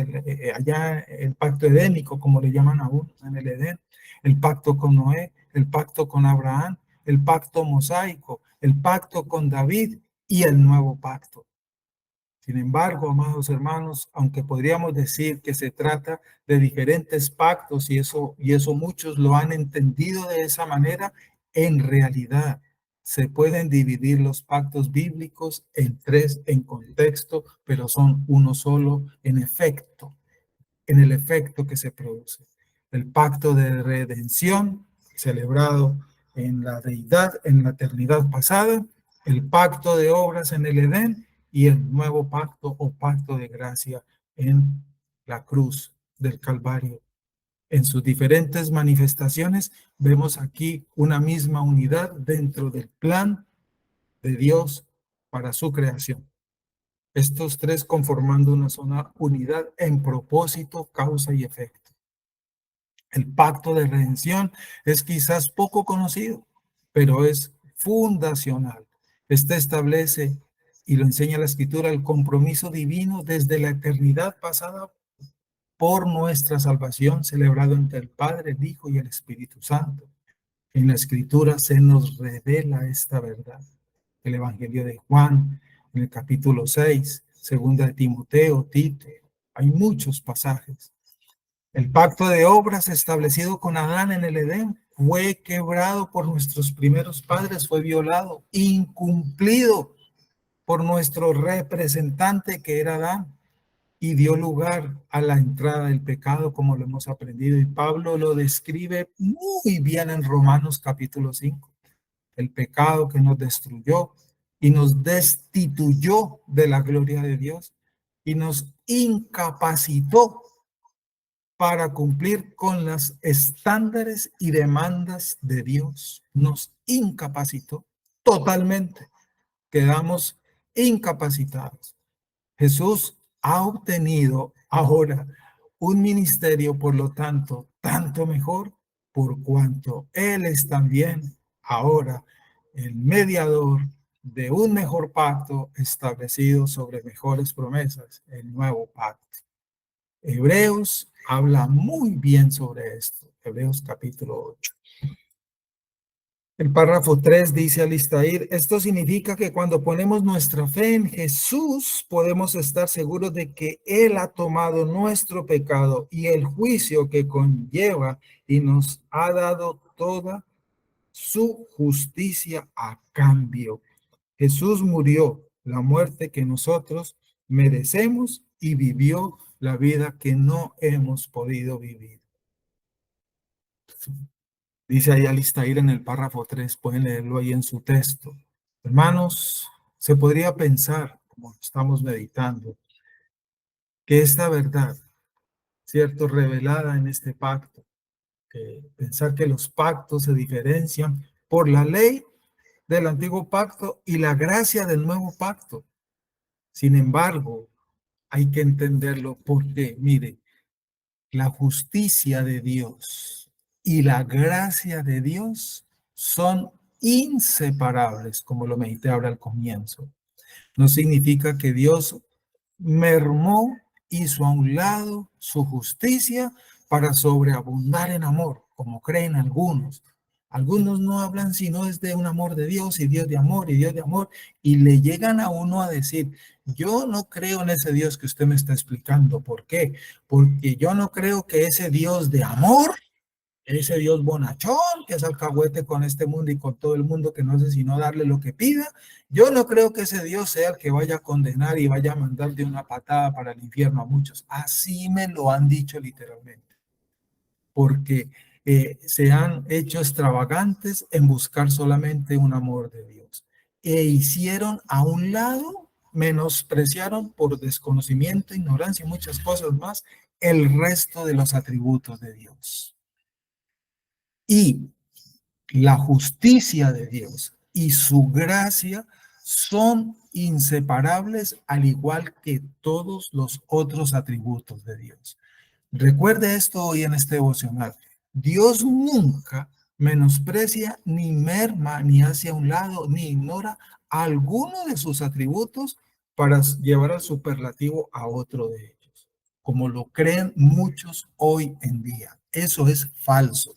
allá el pacto edénico, como le llaman a uno en el Edén, el pacto con Noé, el pacto con Abraham, el pacto mosaico, el pacto con David y el nuevo pacto. Sin embargo, amados hermanos, aunque podríamos decir que se trata de diferentes pactos y eso muchos lo han entendido de esa manera, en realidad se pueden dividir los pactos bíblicos en 3 en contexto, pero son uno solo en efecto, en el efecto que se produce. El pacto de redención, celebrado en la deidad, en la eternidad pasada, el pacto de obras en el Edén y el nuevo pacto o pacto de gracia en la cruz del Calvario. En sus diferentes manifestaciones vemos aquí una misma unidad dentro del plan de Dios para su creación. Estos tres conformando una sola unidad en propósito, causa y efecto. El pacto de redención es quizás poco conocido, pero es fundacional. Este establece, y lo enseña la Escritura, el compromiso divino desde la eternidad pasada por nuestra salvación, celebrado entre el Padre, el Hijo y el Espíritu Santo. En la Escritura se nos revela esta verdad. El Evangelio de Juan, en el capítulo 6, segunda de Timoteo, Tito, hay muchos pasajes. El pacto de obras establecido con Adán en el Edén fue quebrado por nuestros primeros padres, fue violado, incumplido por nuestro representante que era Adán, y dio lugar a la entrada del pecado, como lo hemos aprendido. Y Pablo lo describe muy bien en Romanos capítulo 5. El pecado que nos destruyó y nos destituyó de la gloria de Dios y nos incapacitó para cumplir con los estándares y demandas de Dios. Nos incapacitó totalmente. Quedamos incapacitados. Jesús ha obtenido ahora un ministerio, por lo tanto, tanto mejor, por cuanto Él es también ahora el mediador de un mejor pacto establecido sobre mejores promesas, el nuevo pacto. Hebreos habla muy bien sobre esto, Hebreos capítulo 8. El párrafo 3 dice Alistair, esto significa que cuando ponemos nuestra fe en Jesús, podemos estar seguros de que Él ha tomado nuestro pecado y el juicio que conlleva y nos ha dado toda su justicia a cambio. Jesús murió la muerte que nosotros merecemos y vivió la vida que no hemos podido vivir. Dice ahí Alistair en el párrafo 3, pueden leerlo ahí en su texto. Hermanos, se podría pensar, como estamos meditando, que esta verdad, cierto, revelada en este pacto, pensar que los pactos se diferencian por la ley del antiguo pacto y la gracia del nuevo pacto. Sin embargo, hay que entenderlo porque, mire, la justicia de Dios y la gracia de Dios son inseparables, como lo medité ahora al comienzo. No significa que Dios mermó, hizo a un lado su justicia para sobreabundar en amor, como creen algunos. Algunos no hablan sino es de un amor de Dios y Dios de amor y Dios de amor, y le llegan a uno a decir, yo no creo en ese Dios que usted me está explicando. ¿Por qué? Porque yo no creo que ese Dios de amor, ese Dios bonachón, que es alcahuete con este mundo y con todo el mundo, que no hace sino darle lo que pida, yo no creo que ese Dios sea el que vaya a condenar y vaya a mandar de una patada para el infierno a muchos. Así me lo han dicho literalmente. Porque se han hecho extravagantes en buscar solamente un amor de Dios. E hicieron a un lado, menospreciaron por desconocimiento, ignorancia y muchas cosas más, el resto de los atributos de Dios. Y la justicia de Dios y su gracia son inseparables, al igual que todos los otros atributos de Dios. Recuerde esto hoy en este devocional. Dios nunca menosprecia, ni merma, ni hace a un lado, ni ignora alguno de sus atributos para llevar al superlativo a otro de ellos, como lo creen muchos hoy en día. Eso es falso.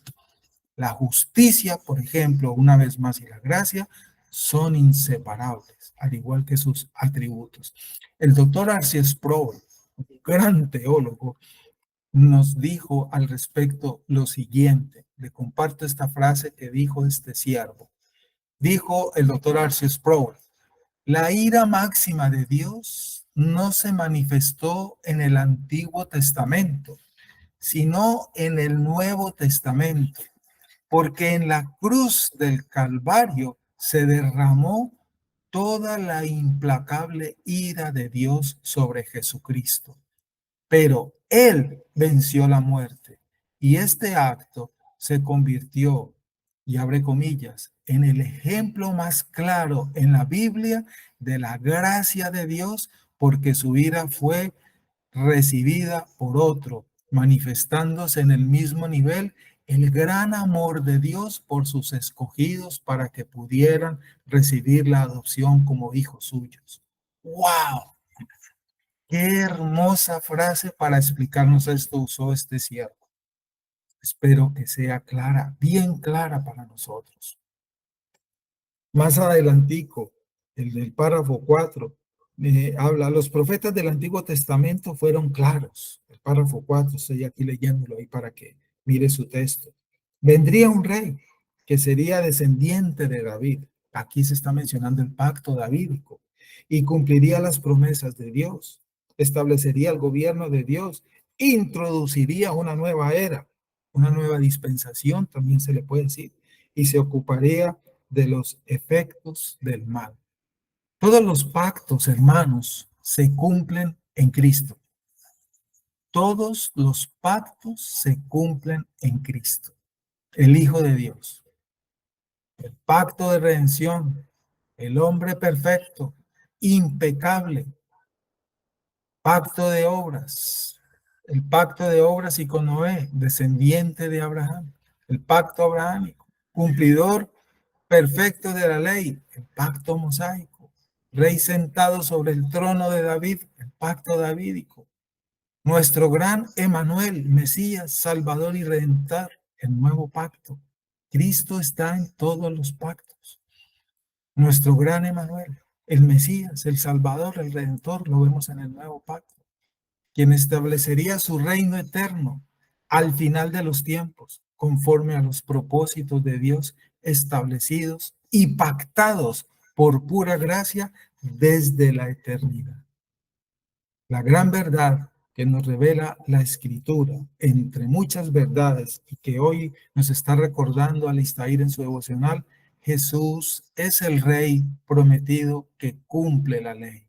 La justicia, por ejemplo, una vez más, y la gracia son inseparables, al igual que sus atributos. El doctor R.C. Sproul, un gran teólogo, nos dijo al respecto lo siguiente. Le comparto esta frase que dijo este siervo. Dijo el doctor R.C. Sproul, la ira máxima de Dios no se manifestó en el Antiguo Testamento, sino en el Nuevo Testamento. porque en la cruz del Calvario se derramó toda la implacable ira de Dios sobre Jesucristo. Pero Él venció la muerte y este acto se convirtió, y abre comillas, en el ejemplo más claro en la Biblia de la gracia de Dios, porque su ira fue recibida por otro, manifestándose en el mismo nivel el gran amor de Dios por sus escogidos para que pudieran recibir la adopción como hijos suyos. ¡Wow! Qué hermosa frase para explicarnos esto usó este siervo. Espero que sea clara, bien clara para nosotros. Más adelantico, el del párrafo 4, habla, los profetas del Antiguo Testamento fueron claros. El párrafo 4, estoy aquí leyéndolo ahí para que mire su texto. Vendría un rey que sería descendiente de David. Aquí se está mencionando el pacto davídico y cumpliría las promesas de Dios. Establecería el gobierno de Dios. Introduciría una nueva era, una nueva dispensación, también se le puede decir, y se ocuparía de los efectos del mal. Todos los pactos, hermanos, se cumplen en Cristo. Todos los pactos se cumplen en Cristo, el Hijo de Dios. El pacto de redención, el hombre perfecto, impecable, pacto de obras, el pacto de obras y con Noé, descendiente de Abraham, el pacto abrahámico, cumplidor perfecto de la ley, el pacto mosaico, rey sentado sobre el trono de David, el pacto davídico, nuestro gran Emanuel, Mesías, Salvador y Redentor, el nuevo pacto. Cristo está en todos los pactos. Nuestro gran Emanuel, el Mesías, el Salvador, el Redentor, lo vemos en el nuevo pacto, quien establecería su reino eterno al final de los tiempos, conforme a los propósitos de Dios establecidos y pactados por pura gracia desde la eternidad. La gran verdad que nos revela la Escritura, entre muchas verdades, y que hoy nos está recordando Alistair en su devocional, Jesús es el Rey prometido que cumple la ley.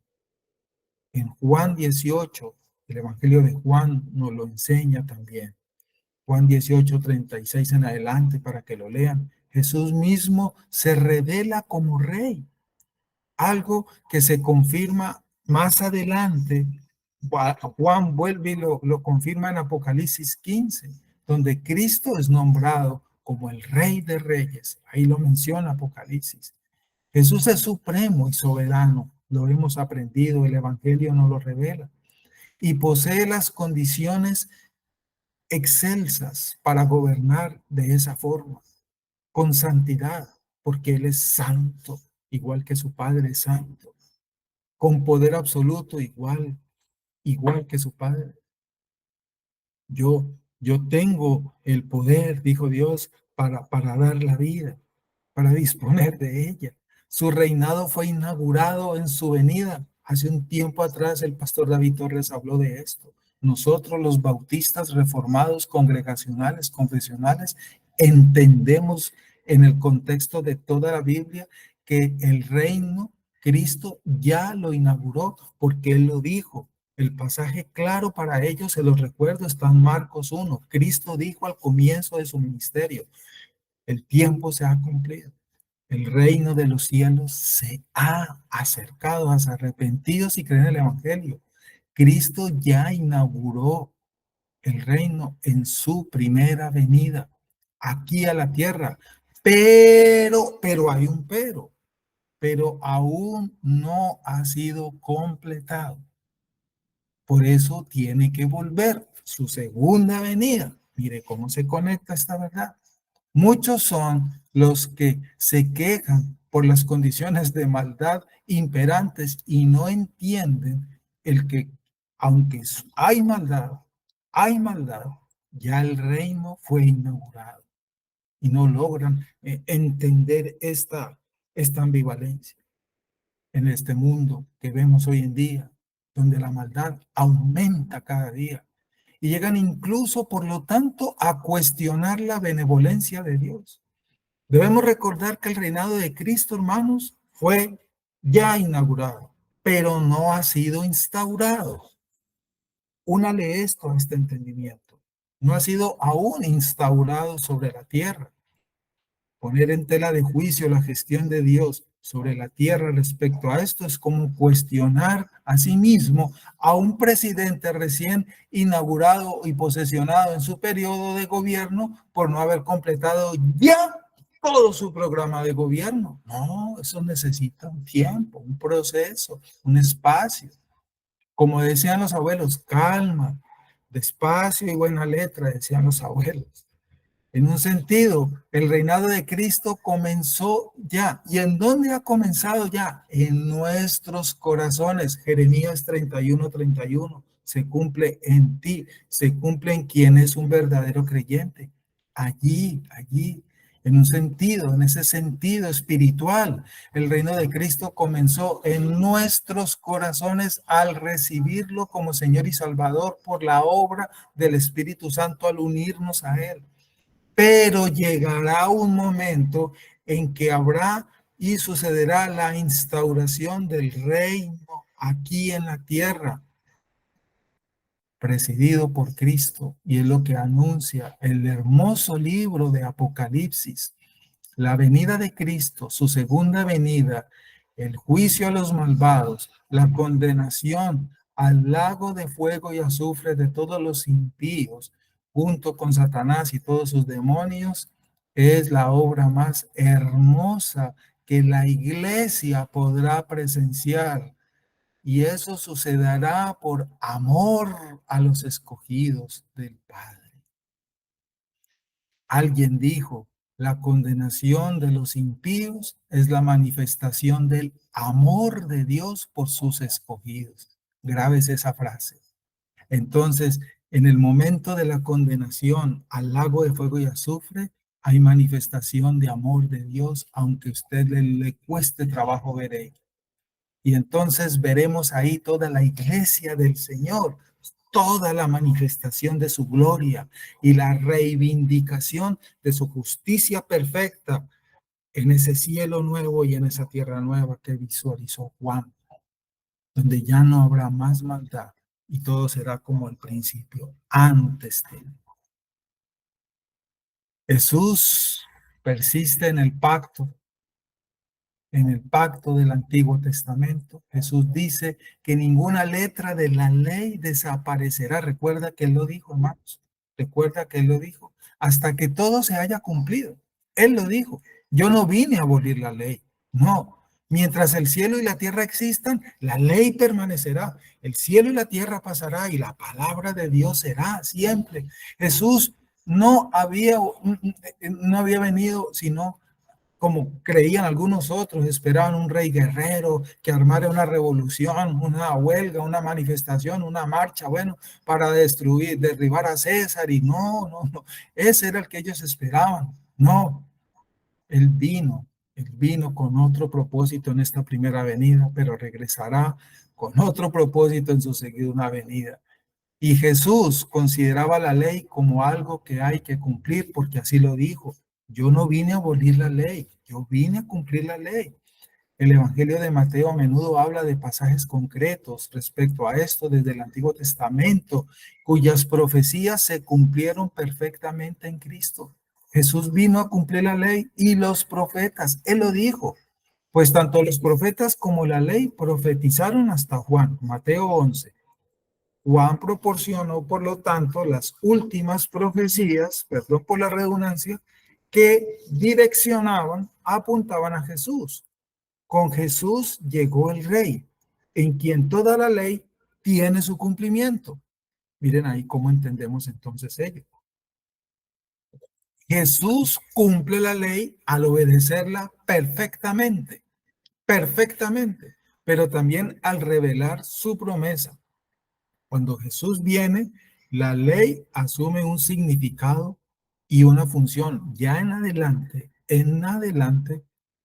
En Juan 18, el Evangelio de Juan nos lo enseña también. Juan 18, 36 en adelante para que lo lean. Jesús mismo se revela como rey, algo que se confirma más adelante. Juan vuelve y lo confirma en Apocalipsis 15, donde Cristo es nombrado como el Rey de Reyes. Ahí lo menciona Apocalipsis. Jesús es supremo y soberano, lo hemos aprendido, el Evangelio nos lo revela, y posee las condiciones excelsas para gobernar de esa forma, con santidad, porque Él es santo, igual que su Padre es santo, con poder absoluto, igual que su Padre. Yo tengo el poder, dijo Dios, para dar la vida, para disponer de ella. Su reinado fue inaugurado en su venida. Hace un tiempo atrás el pastor David Torres habló de esto. Nosotros los bautistas reformados, congregacionales, confesionales, entendemos en el contexto de toda la Biblia que el reino Cristo ya lo inauguró porque Él lo dijo. El pasaje claro para ellos, se los recuerdo, está en Marcos 1. Cristo dijo al comienzo de su ministerio, el tiempo se ha cumplido. El reino de los cielos se ha acercado a los arrepentidos y creen en el Evangelio. Cristo ya inauguró el reino en su primera venida aquí a la tierra. Pero hay un pero aún no ha sido completado. Por eso tiene que volver su segunda venida. Mire cómo se conecta esta verdad. Muchos son los que se quejan por las condiciones de maldad imperantes y no entienden el que, aunque hay maldad, ya el reino fue inaugurado y no logran entender esta ambivalencia en este mundo que vemos hoy en día, donde la maldad aumenta cada día y llegan incluso, por lo tanto, a cuestionar la benevolencia de Dios. Debemos recordar que el reinado de Cristo, hermanos, fue ya inaugurado, pero no ha sido instaurado. Únale esto a este entendimiento. No ha sido aún instaurado sobre la tierra. Poner en tela de juicio la gestión de Dios sobre la tierra respecto a esto es como cuestionar a sí mismo a un presidente recién inaugurado y posesionado en su periodo de gobierno por no haber completado ya todo su programa de gobierno. No, eso necesita un tiempo, un proceso, un espacio. Como decían los abuelos, calma, despacio y buena letra, decían los abuelos. En un sentido, el reinado de Cristo comenzó ya. ¿Y en dónde ha comenzado ya? En nuestros corazones. Jeremías 31:31. Se cumple en ti, se cumple en quien es un verdadero creyente. Allí, en un sentido, en ese sentido espiritual, el reino de Cristo comenzó en nuestros corazones al recibirlo como Señor y Salvador por la obra del Espíritu Santo al unirnos a Él. Pero llegará un momento en que habrá y sucederá la instauración del reino aquí en la tierra, presidido por Cristo, y es lo que anuncia el hermoso libro de Apocalipsis. La venida de Cristo, su segunda venida, el juicio a los malvados, la condenación al lago de fuego y azufre de todos los impíos, junto con Satanás y todos sus demonios, es la obra más hermosa que la iglesia podrá presenciar. Y eso sucederá por amor a los escogidos del Padre. Alguien dijo, la condenación de los impíos es la manifestación del amor de Dios por sus escogidos. Graves esa frase. Entonces, en el momento de la condenación al lago de fuego y azufre, hay manifestación de amor de Dios, aunque a usted le cueste trabajo ver ello. Y entonces veremos ahí toda la iglesia del Señor, toda la manifestación de su gloria y la reivindicación de su justicia perfecta en ese cielo nuevo y en esa tierra nueva que visualizó Juan, donde ya no habrá más maldad y todo será como al principio, antes de. Jesús persiste en el pacto del Antiguo Testamento. Jesús dice que ninguna letra de la ley desaparecerá. Recuerda que Él lo dijo, hermanos. Recuerda que Él lo dijo. Hasta que todo se haya cumplido. Él lo dijo. Yo no vine a abolir la ley. No. Mientras el cielo y la tierra existan, la ley permanecerá. El cielo y la tierra pasará y la palabra de Dios será siempre. Jesús no había venido sino como creían algunos otros, esperaban un rey guerrero que armara una revolución, una huelga, una manifestación, una marcha, bueno, para derribar a César. Y no, ese era el que ellos esperaban. No, él vino con otro propósito en esta primera venida, pero regresará con otro propósito en su segunda venida. Y Jesús consideraba la ley como algo que hay que cumplir, porque así lo dijo. Yo no vine a abolir la ley, yo vine a cumplir la ley. El Evangelio de Mateo a menudo habla de pasajes concretos respecto a esto desde el Antiguo Testamento, cuyas profecías se cumplieron perfectamente en Cristo. Jesús vino a cumplir la ley y los profetas, Él lo dijo. Pues tanto los profetas como la ley profetizaron hasta Juan, Mateo 11. Juan proporcionó, por lo tanto, las últimas profecías, perdón por la redundancia, que direccionaban, apuntaban a Jesús. Con Jesús llegó el Rey, en quien toda la ley tiene su cumplimiento. Miren ahí cómo entendemos entonces ello. Jesús cumple la ley al obedecerla perfectamente, pero también al revelar su promesa. Cuando Jesús viene, la ley asume un significado y una función ya en adelante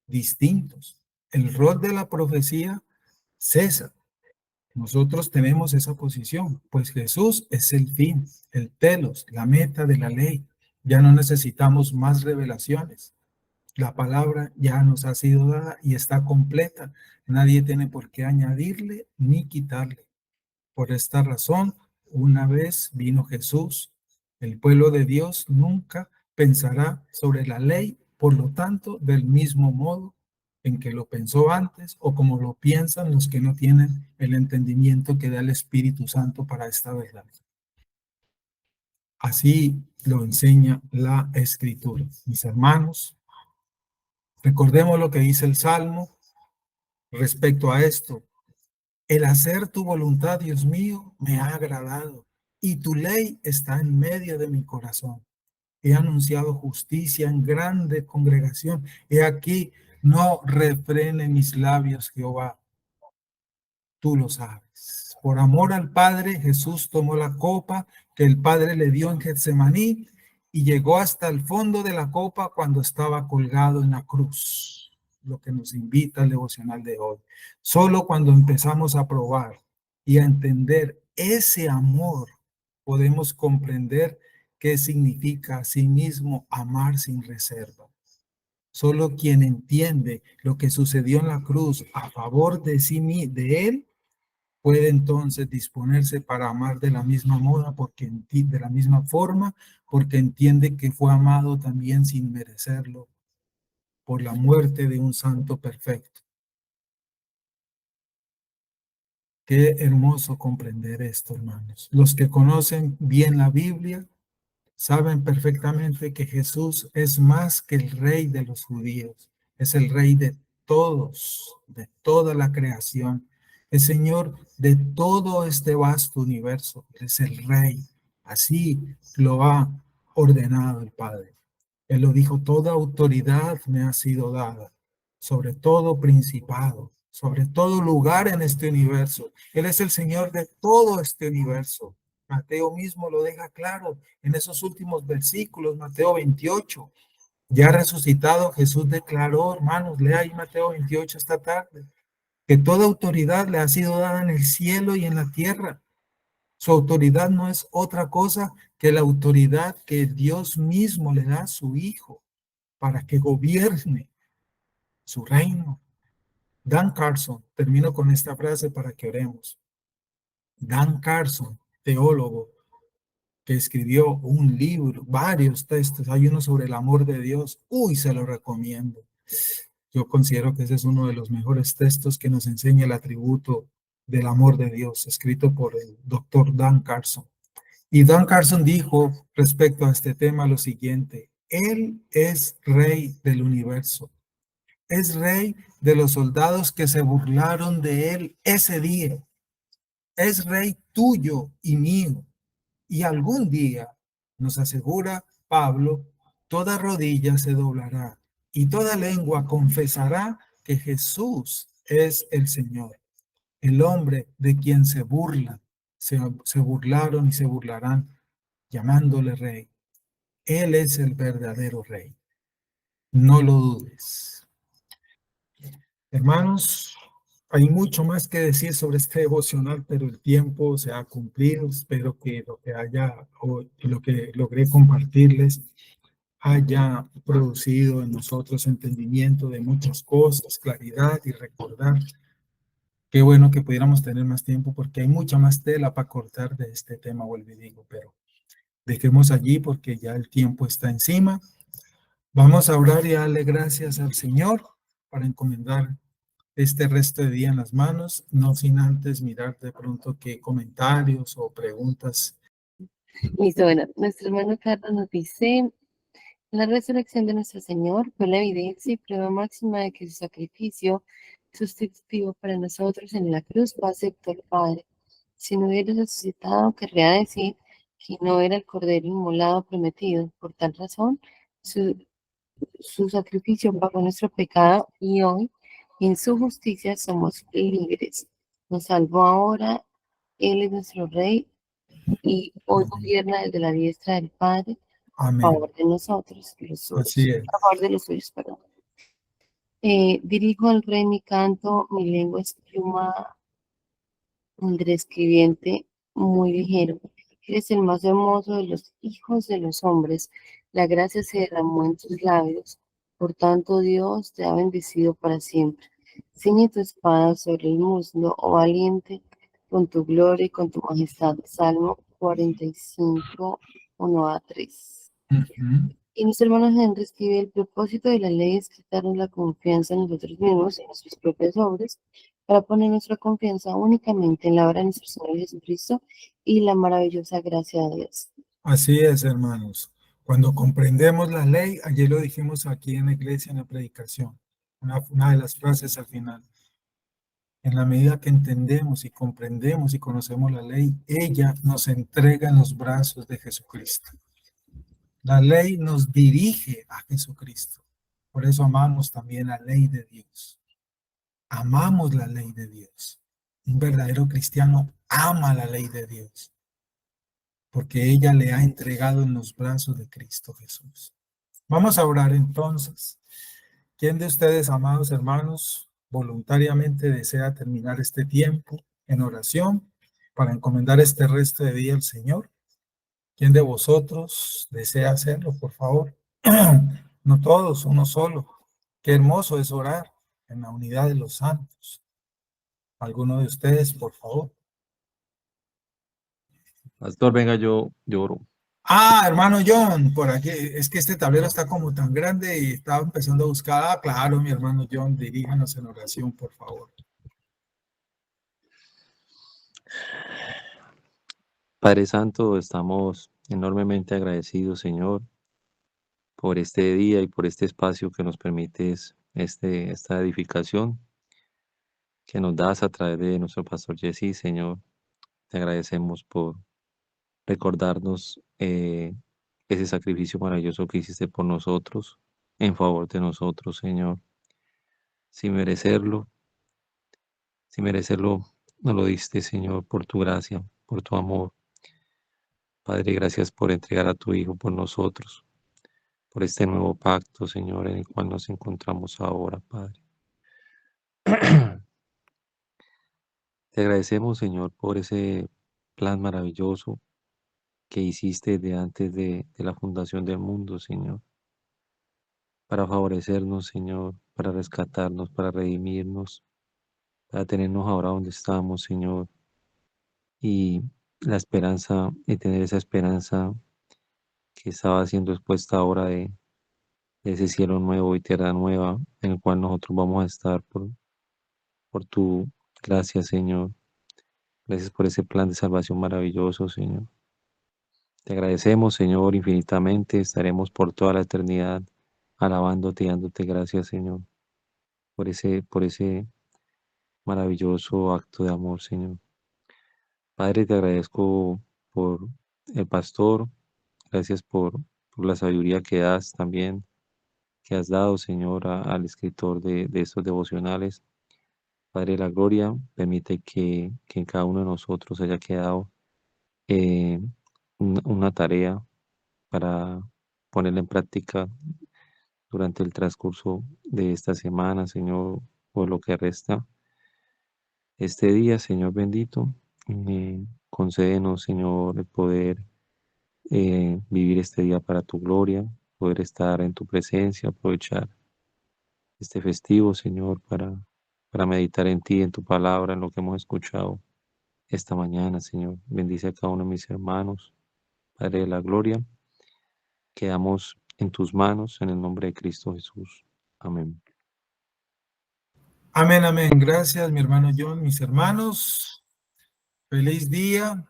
distintos. El rol de la profecía cesa. Nosotros tenemos esa posición, pues Jesús es el fin, el telos, la meta de la ley. Ya no necesitamos más revelaciones. La palabra ya nos ha sido dada y está completa. Nadie tiene por qué añadirle ni quitarle. Por esta razón, una vez vino Jesús, el pueblo de Dios nunca pensará sobre la ley, por lo tanto, del mismo modo en que lo pensó antes o como lo piensan los que no tienen el entendimiento que da el Espíritu Santo para esta verdad. Así lo enseña la Escritura. Mis hermanos, recordemos lo que dice el Salmo respecto a esto. El hacer tu voluntad, Dios mío, me ha agradado, y tu ley está en medio de mi corazón. He anunciado justicia en grande congregación. He aquí, no refrene mis labios, Jehová. Tú lo sabes. Por amor al Padre, Jesús tomó la copa que el Padre le dio en Getsemaní y llegó hasta el fondo de la copa cuando estaba colgado en la cruz. Lo que nos invita al devocional de hoy. Solo cuando empezamos a probar y a entender ese amor, podemos comprender qué significa a sí mismo amar sin reserva. Solo quien entiende lo que sucedió en la cruz a favor de sí, de él, puede entonces disponerse para amar de la misma moda, de la misma forma, porque entiende que fue amado también sin merecerlo por la muerte de un santo perfecto. Qué hermoso comprender esto, hermanos. Los que conocen bien la Biblia saben perfectamente que Jesús es más que el rey de los judíos, es el rey de todos, de toda la creación, es Señor de todo este vasto universo, es el rey. Así lo ha ordenado el Padre. Él lo dijo, toda autoridad me ha sido dada, sobre todo principado, sobre todo lugar en este universo. Él es el Señor de todo este universo. Mateo mismo lo deja claro en esos últimos versículos, Mateo 28. Ya resucitado, Jesús declaró, hermanos, lea ahí Mateo 28 esta tarde, que toda autoridad le ha sido dada en el cielo y en la tierra. Su autoridad no es otra cosa que la autoridad que Dios mismo le da a su Hijo para que gobierne su reino. Dan Carson, termino con esta frase para que oremos. Dan Carson, teólogo, que escribió un libro, varios textos, hay uno sobre el amor de Dios, se lo recomiendo. Yo considero que ese es uno de los mejores textos que nos enseña el atributo del amor de Dios, escrito por el doctor Dan Carson. Y Dan Carson dijo respecto a este tema lo siguiente: Él es rey del universo, es rey de los soldados que se burlaron de él ese día, es rey tuyo y mío. Y algún día, nos asegura Pablo, toda rodilla se doblará y toda lengua confesará que Jesús es el Señor. El hombre de quien se burlan, se burlaron y se burlarán llamándole rey. Él es el verdadero rey. No lo dudes. Hermanos, hay mucho más que decir sobre este devocional, pero el tiempo se ha cumplido. Espero que lo que lo que logré compartirles haya producido en nosotros entendimiento de muchas cosas, claridad y recordar. Qué bueno que pudiéramos tener más tiempo porque hay mucha más tela para cortar de este tema, vuelvo y digo, pero dejemos allí porque ya el tiempo está encima. Vamos a orar y darle gracias al Señor para encomendar este resto de día en las manos, no sin antes mirar de pronto qué comentarios o preguntas. Listo, bueno, nuestro hermano Carlos nos dice: la resurrección de nuestro Señor fue la evidencia y prueba máxima de que su sacrificio sustitutivo para nosotros en la cruz fue acepto al Padre. Si no hubiera resucitado, querría decir que no era el Cordero inmolado prometido. Por tal razón, su sacrificio pagó nuestro pecado y hoy, en su justicia, somos libres. Nos salvó ahora, Él es nuestro Rey y hoy gobierna desde la diestra del Padre a Amén. favor de nosotros, los suyos. Así es. A favor de los suyos, perdón. Dirijo al Rey mi canto, mi lengua es pluma Andrés escribiente muy ligero. Eres el más hermoso de los hijos de los hombres. La gracia se derramó en tus labios. Por tanto, Dios te ha bendecido para siempre. Ciñe tu espada sobre el muslo, oh valiente, con tu gloria y con tu majestad. Salmo 45, 1 a 3. Ujú. Y nuestro hermano Henry escribe: el propósito de la ley es quitarnos la confianza en nosotros mismos, en nuestras propias obras, para poner nuestra confianza únicamente en la obra de nuestro Señor Jesucristo y la maravillosa gracia de Dios. Así es, hermanos. Cuando comprendemos la ley, ayer lo dijimos aquí en la iglesia en la predicación, una de las frases al final. En la medida que entendemos y comprendemos y conocemos la ley, ella nos entrega en los brazos de Jesucristo. La ley nos dirige a Jesucristo. Por eso amamos también la ley de Dios. Amamos la ley de Dios. Un verdadero cristiano ama la ley de Dios, porque ella le ha entregado en los brazos de Cristo Jesús. Vamos a orar entonces. ¿Quién de ustedes, amados hermanos, voluntariamente desea terminar este tiempo en oración para encomendar este resto de día al Señor? ¿Quién de vosotros desea hacerlo, por favor? No todos, uno solo. Qué hermoso es orar en la unidad de los santos. ¿Alguno de ustedes, por favor? Pastor, venga, yo lloro. Ah, hermano John, por aquí. Es que este tablero está como tan grande y estaba empezando a buscar. Ah, claro, mi hermano John, diríjanos en oración, por favor. Padre Santo, estamos enormemente agradecidos, Señor, por este día y por este espacio que nos permites, esta edificación que nos das a través de nuestro pastor Jesse, Señor. Te agradecemos por recordarnos ese sacrificio maravilloso que hiciste por nosotros, en favor de nosotros, Señor. Sin merecerlo, nos lo diste, Señor, por tu gracia, por tu amor. Padre, gracias por entregar a tu Hijo por nosotros, por este nuevo pacto, Señor, en el cual nos encontramos ahora, Padre. Te agradecemos, Señor, por ese plan maravilloso que hiciste de antes de la fundación del mundo, Señor, para favorecernos, Señor, para rescatarnos, para redimirnos, para tenernos ahora donde estamos, Señor, y la esperanza, y tener esa esperanza que estaba siendo expuesta ahora de ese cielo nuevo y tierra nueva en el cual nosotros vamos a estar por tu gracia, Señor. Gracias por ese plan de salvación maravilloso, Señor. Te agradecemos, Señor, infinitamente. Estaremos por toda la eternidad alabándote y dándote gracias, Señor, por ese maravilloso acto de amor, Señor. Padre, te agradezco por el pastor. Gracias por la sabiduría que das también, que has dado, Señor, al escritor de estos devocionales. Padre de la gloria, permite que en cada uno de nosotros haya quedado eh, una tarea para ponerla en práctica durante el transcurso de esta semana, Señor, por lo que resta este día, Señor bendito. Concédenos, Señor, el poder vivir este día para tu gloria, poder estar en tu presencia, aprovechar este festivo, Señor, para meditar en ti, en tu palabra, en lo que hemos escuchado esta mañana, Señor. Bendice a cada uno de mis hermanos, Padre de la gloria. Quedamos en tus manos, en el nombre de Cristo Jesús. Amén. Amén, amén. Gracias, mi hermano John, mis hermanos. Feliz día.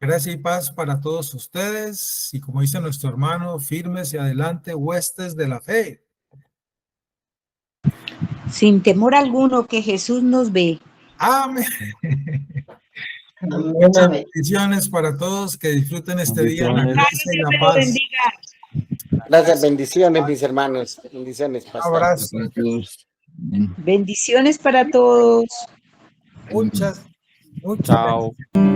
Gracia y paz para todos ustedes. Y como dice nuestro hermano, firmes y adelante, huestes de la fe. Sin temor alguno que Jesús nos ve. Amén. Muchas bendiciones para todos. Que disfruten este día en la gracia y la paz. Gracias, bendiciones, mis hermanos. Bendiciones, Un pastor. abrazo. Bendiciones para todos. Muchas Chao. bendiciones.